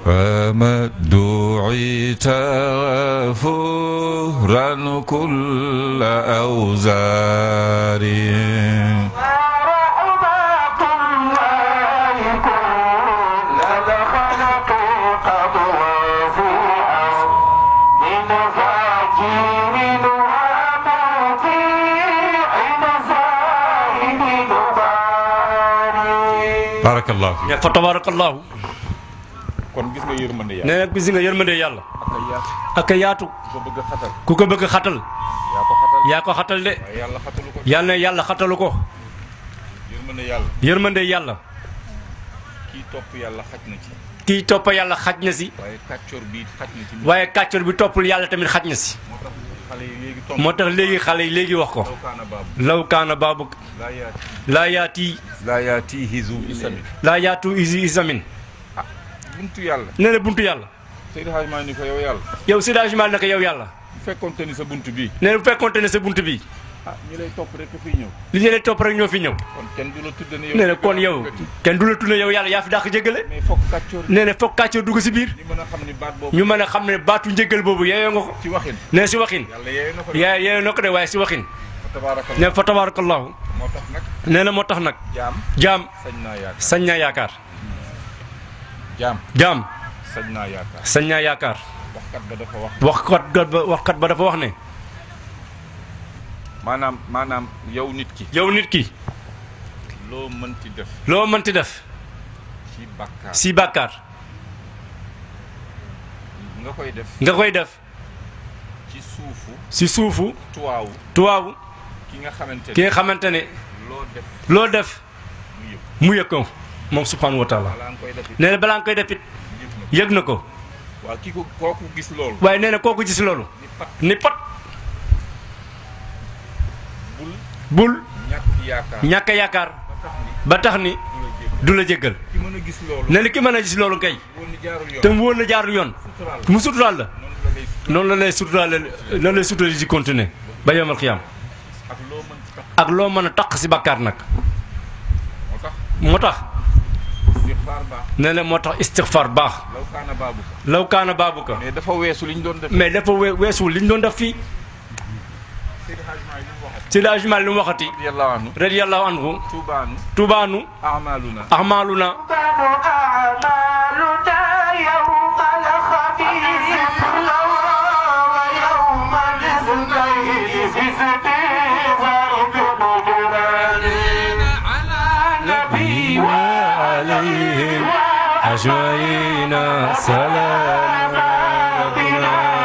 فما دعيت غفورا كل أوزار barakallahu fi fa tabarakallahu kon gis nga yërmande yàlla nee na gis nga yërmande yàlla ak yaatu ku ko bëgg xatal yaa ko xatal de yàlla ne yàlla xatalu ko yërmande yàlla kii topp yàlla xaj na ci kii topp yàlla xaj na si waaye kàccoor bi toppul yàlla tamit xaj na si moo tax léegi xale yi léegi wax ko law kaana baabuk laa yaatu izi isamin buntu yàlla nee na buntu yàlla Seydi Hadji Malick ni ko yow yàlla yow Seydi Hadji Malick ne ko yow yàlla bu fekkonte ni sa buntu bii nee na bu fekkonte ne sa buntu bii ñu lay topp rek fiy ñëw li ñu lay topp rek ñoo fi ñëw kon kenn du la tudde ne yow nee na kon yow kenn du la tudde yow yàlla yaa fi dàq jéggale mais foog kàccoor nee na foog kàccoor dugg si biir ñu mën a xam ne baatu njéggal boobu yeeyoo nga ko ci waxin nee si waxin yeeyoo na ko de waaye si waxin nee fa tabarakallahu moo tax nag nee na moo tax nag jaam sañ naa yaakaar jaam sañ naa yaakaar waxkat ba dafa wax ne maanaam yow nit ki loo mënti def si bàkkaar nga koy def ci suufu tuwaawu ki nga xamante ne loo def mu yëg ko moom subhanahu wa taala nee na balaa nga koy def it yëg na ko waaye nee na kooku gis loolu ni pat bul ñàkk yaakaar ba tax ni du la jéggal nee na ki mën a gis loolu kay te mu wóor na jaarul yoon mu suturaal la noonu la lay suturaal di continuer ba yawmal xiyaam ak loo mën a taq si bàkkaar nag moo tax nee na moo tax istixfaar baax law kaana baabuka mais dafa weesu li ñu doon def weesuwul li ñu doon def fii Seydi Hadji Malick li mu waxati radiyallahu anhu tuubaanu ahmaaluna عليهم أجمعين سلام ربنا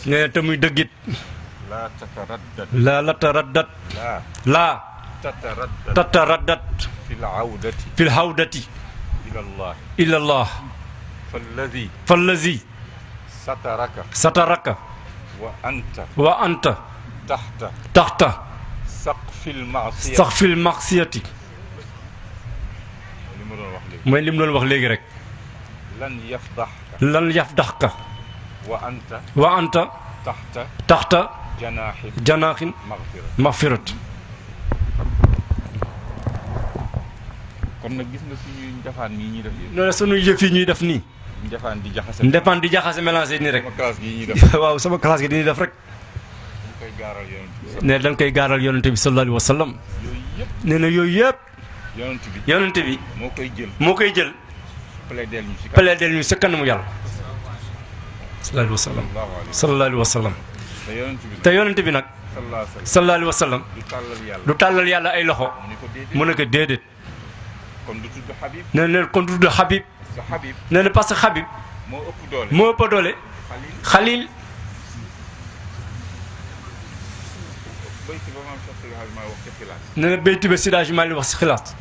nee te muy dëggit la tataraddat la tataraddat fil hawdati ila Allah fallazi sataraka wa anta taxta saqfil ma'siyati mooy li mu doon wax léegi rek lan yafdaxka wa anta taxta janaaxin maxfirat kon nag gis nga suñuy njafaan yi ñuy def nee na suñuy yëf yi ñuy def nii njafaan di jaxase mélangé nii rek waaw sama classe gi dañuy def rek ne dañ koy gaaral yonente bi sallallahu alayhi wa sallam nee na yooyu yëpp yonente bi moo koy jël plaidel ñu sa kanamu yàlla sallallahu alayhi wa sallam te yonent bi nag sallallahu alayhi wa sallam du tàllal yàlla ay loxo mu ne ko déedéet nee na kon du tudd Habib nee na parce que Habib moo ëpp doole Xalil nee na béyti ba Seydi Hadji Malick wax si xilaas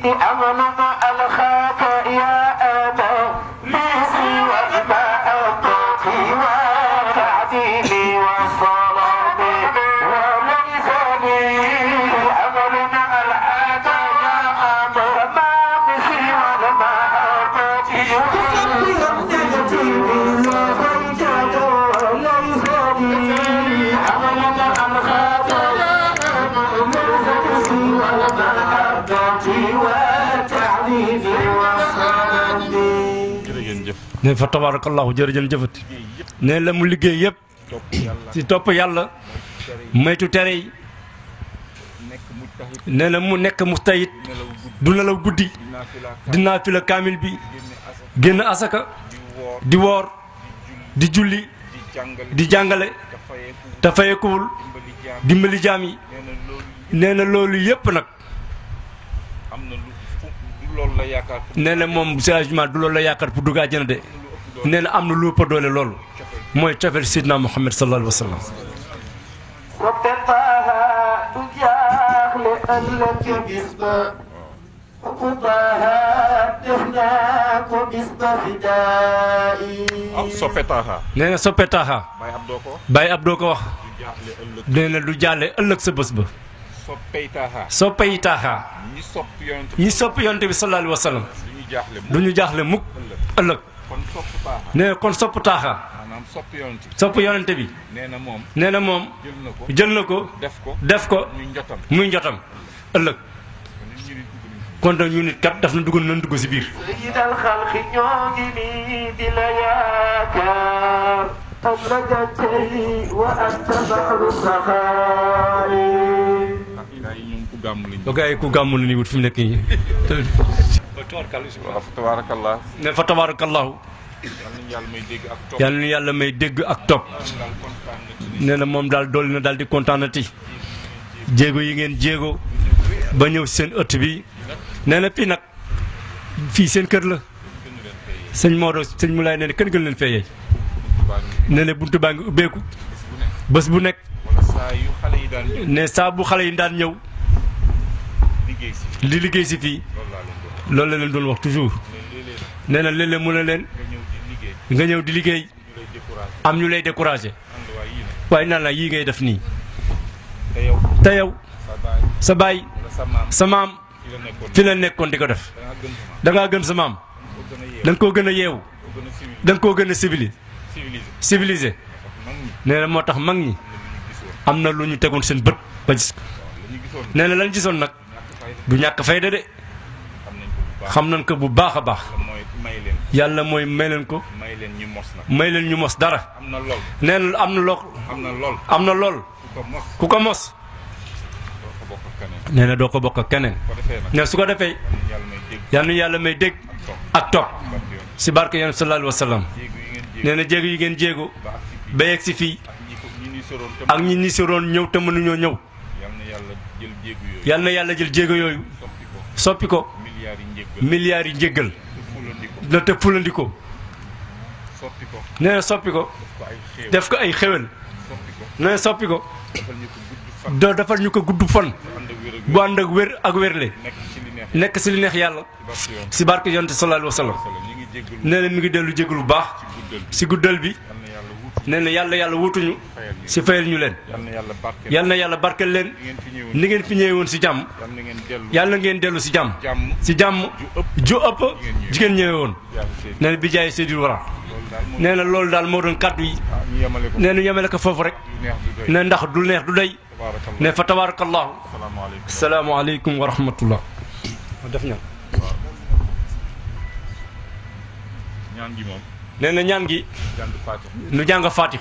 أمل ألخاك يا أبا ليسي وأبا أبطي وتعديلي وصلاتي وليس لي أمل ألخاك يا أبا ما بسي وأبا أبطي ne fa tabarakallahu jërëjëf jëfati ne la mu liggéey yëpp ci topp yàlla maytu tere yi ne na mu nekk mustahid du nelaw guddi dinaa fi la kaamil bi génn asaka di woor di julli di jàngale te fayekuwul dimbali jaam yi nee na loolu yëpp nag loolu la yaakaar. nee na moom Seydi Malick du loolu la yaakaar pour dugg àjjana de. nee na am na lu ëpp doole loolu. mooy cofeel Seydina Muhammad sallallahu alayhi wa sallam. soppe taaxa. nee na soppe taaxa. Baye Abdou ko wax. nee na du jàlle ëllëg sa bés ba. soppey taaxa. soppey taaxa. ñi sopp yonent bi sallallahu alayhi wa sallam. du ñu jaaxle mukk ëllëg. nee na kon sopp taaxa. sopp yonent bi. nee na moom. jël na ko. def ko. muy njotam ëllëg. kon nag ñu nit kat daf na dugg nañ dugg si biir. sayyidal xalqi ñoo ngi nii di la yaakaar am la gàncax wa anta bahru saxaari. ba gars yi ku gàmmu la nii wut fi mu nekk nii. waaw fa tabaarakallah. ne fa tabaarakallahu. yal na yàlla may dégg ak topp. nee na moom daal dolli na daal di kontaanati. jéego yi ngeen jéego. ba ñëw seen ëtt bi. nee na fii nag fii seen kër la. sëñ Maodo sëñ Moulay nee na kenn gën leen fee yeey. nee na buntu baa ngi ubbeeku. bés bu nekk. ne saa bu xale yi daan ñëw. li liggéey si fii. loolu la leen doon wax toujours. nee na léeg-léeg mu ne leen. nga ñëw di liggéey. am ñu lay découragé. waaye naan la yii ngay def nii. te yow. sa baay. sa maam. fi la nekkoon di ko def. da ngaa gën sa maam. da nga koo gën a yeewu. da nga koo gën a civilisé. nee na moo tax mag ñi. am na lu ñu tegoon seen bët ba gis ko. nee na lañ gisoon nag. du ñàkk fayda de. xam nañ ko bu baax a baax. yàlla mooy may leen ko. may leen ñu mos dara. nee na am na lool. am na lool. ku ko mos. nee na doo ko bokk ak keneen. ne su ko defee. yal na yàlla may dégg ak topp. si barke yonent sallallahu alayhi wa sallam. nee na jéego yi ngeen jéego. ba yegg si fii. ak ñi ni soroon ñëw te mënuñoo ñëw. yal na yàlla jël jéego yooyu. soppi ko. milliards yi njéggal. na te fulandi ko. nee na soppi ko. def ko ay xewel. nee na soppi ko. doo defal ñu ko gudd fan. bu ànd ak wér ak wérle. nekk si li neex yàlla. si barke yonent sallallahu alayhi wa sallam. nee na mi ngi dellu jégalu bu baax. si guddal bi. nee na yàlla wutuñu. si fayal ñu leen. yal na yàlla barkeel leen. ni ngeen fi ñëwee woon si jàmm. yàlla ngeen dellu si jàmm. si jàmm ju ëpp jigéen ñëwee woon. nee na bi jaay Seydil Wara. nee na loolu daal moo doon kàddu yi. nee na yemale ko foofu rek. ne ndax du neex du doy. ne fa tabaarakallahu. salaamaaleykum wa rahmatullah. def ñaan. ñaan gi moom. nee na ñaan gi. nu jàng Fatih.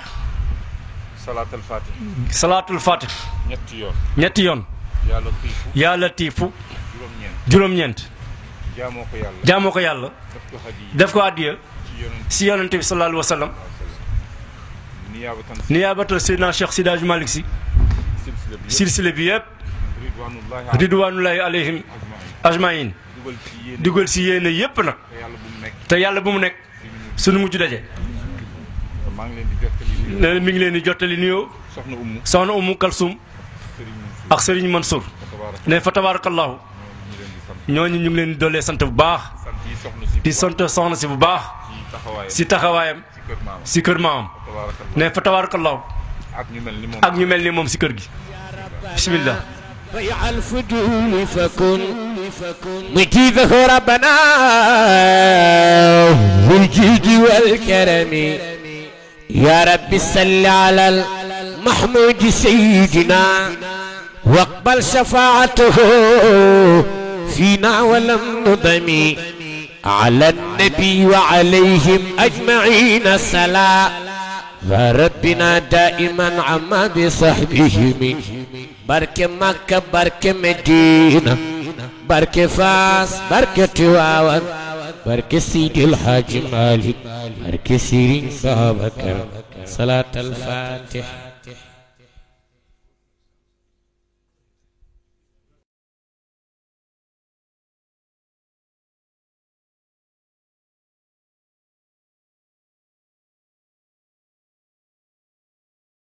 salaatul Fatih. salaatul Fatih. ñetti yoon. yaa latiifu. juróom-ñeent. jaamoo ko yàlla. def ko addiya. si yonent bi sallallahu alayhi wa sallam. niyaabatan Seydina Cheikh Seydi Hadji Malick Sy. silsile bi yëpp. ridwanullahi alayhim ajmain. dugal si yéene yëpp nag. te yàlla bu mu nekk. sunu mujj daje. nee na mi ngi leen di jottali nuyoo. soxna Umu Kalsum. ak Serigne Mansour. ne fa tabarakallahu. ñooñu ñu ngi leen di doolee sant bu baax. di sant soxna si bu baax. si taxawaayam. si kër maamam. ne fa tabarakallahu. ak ñu mel ni moom si kër gi. bismillah. بيع الفضول فكن مجيده ربنا بالجود والكرم يا رب صل على المحمود سيدنا واقبل شفاعته فينا ولم نضم على النبي وعليهم أجمعين الصلاة وربنا دائما عما بصحبهم بركة مكة بركة مدينة بركة فاس بركة تواون بركة سيدي الحاج مالك بركة سيرين بابكر صلاة الفاتح.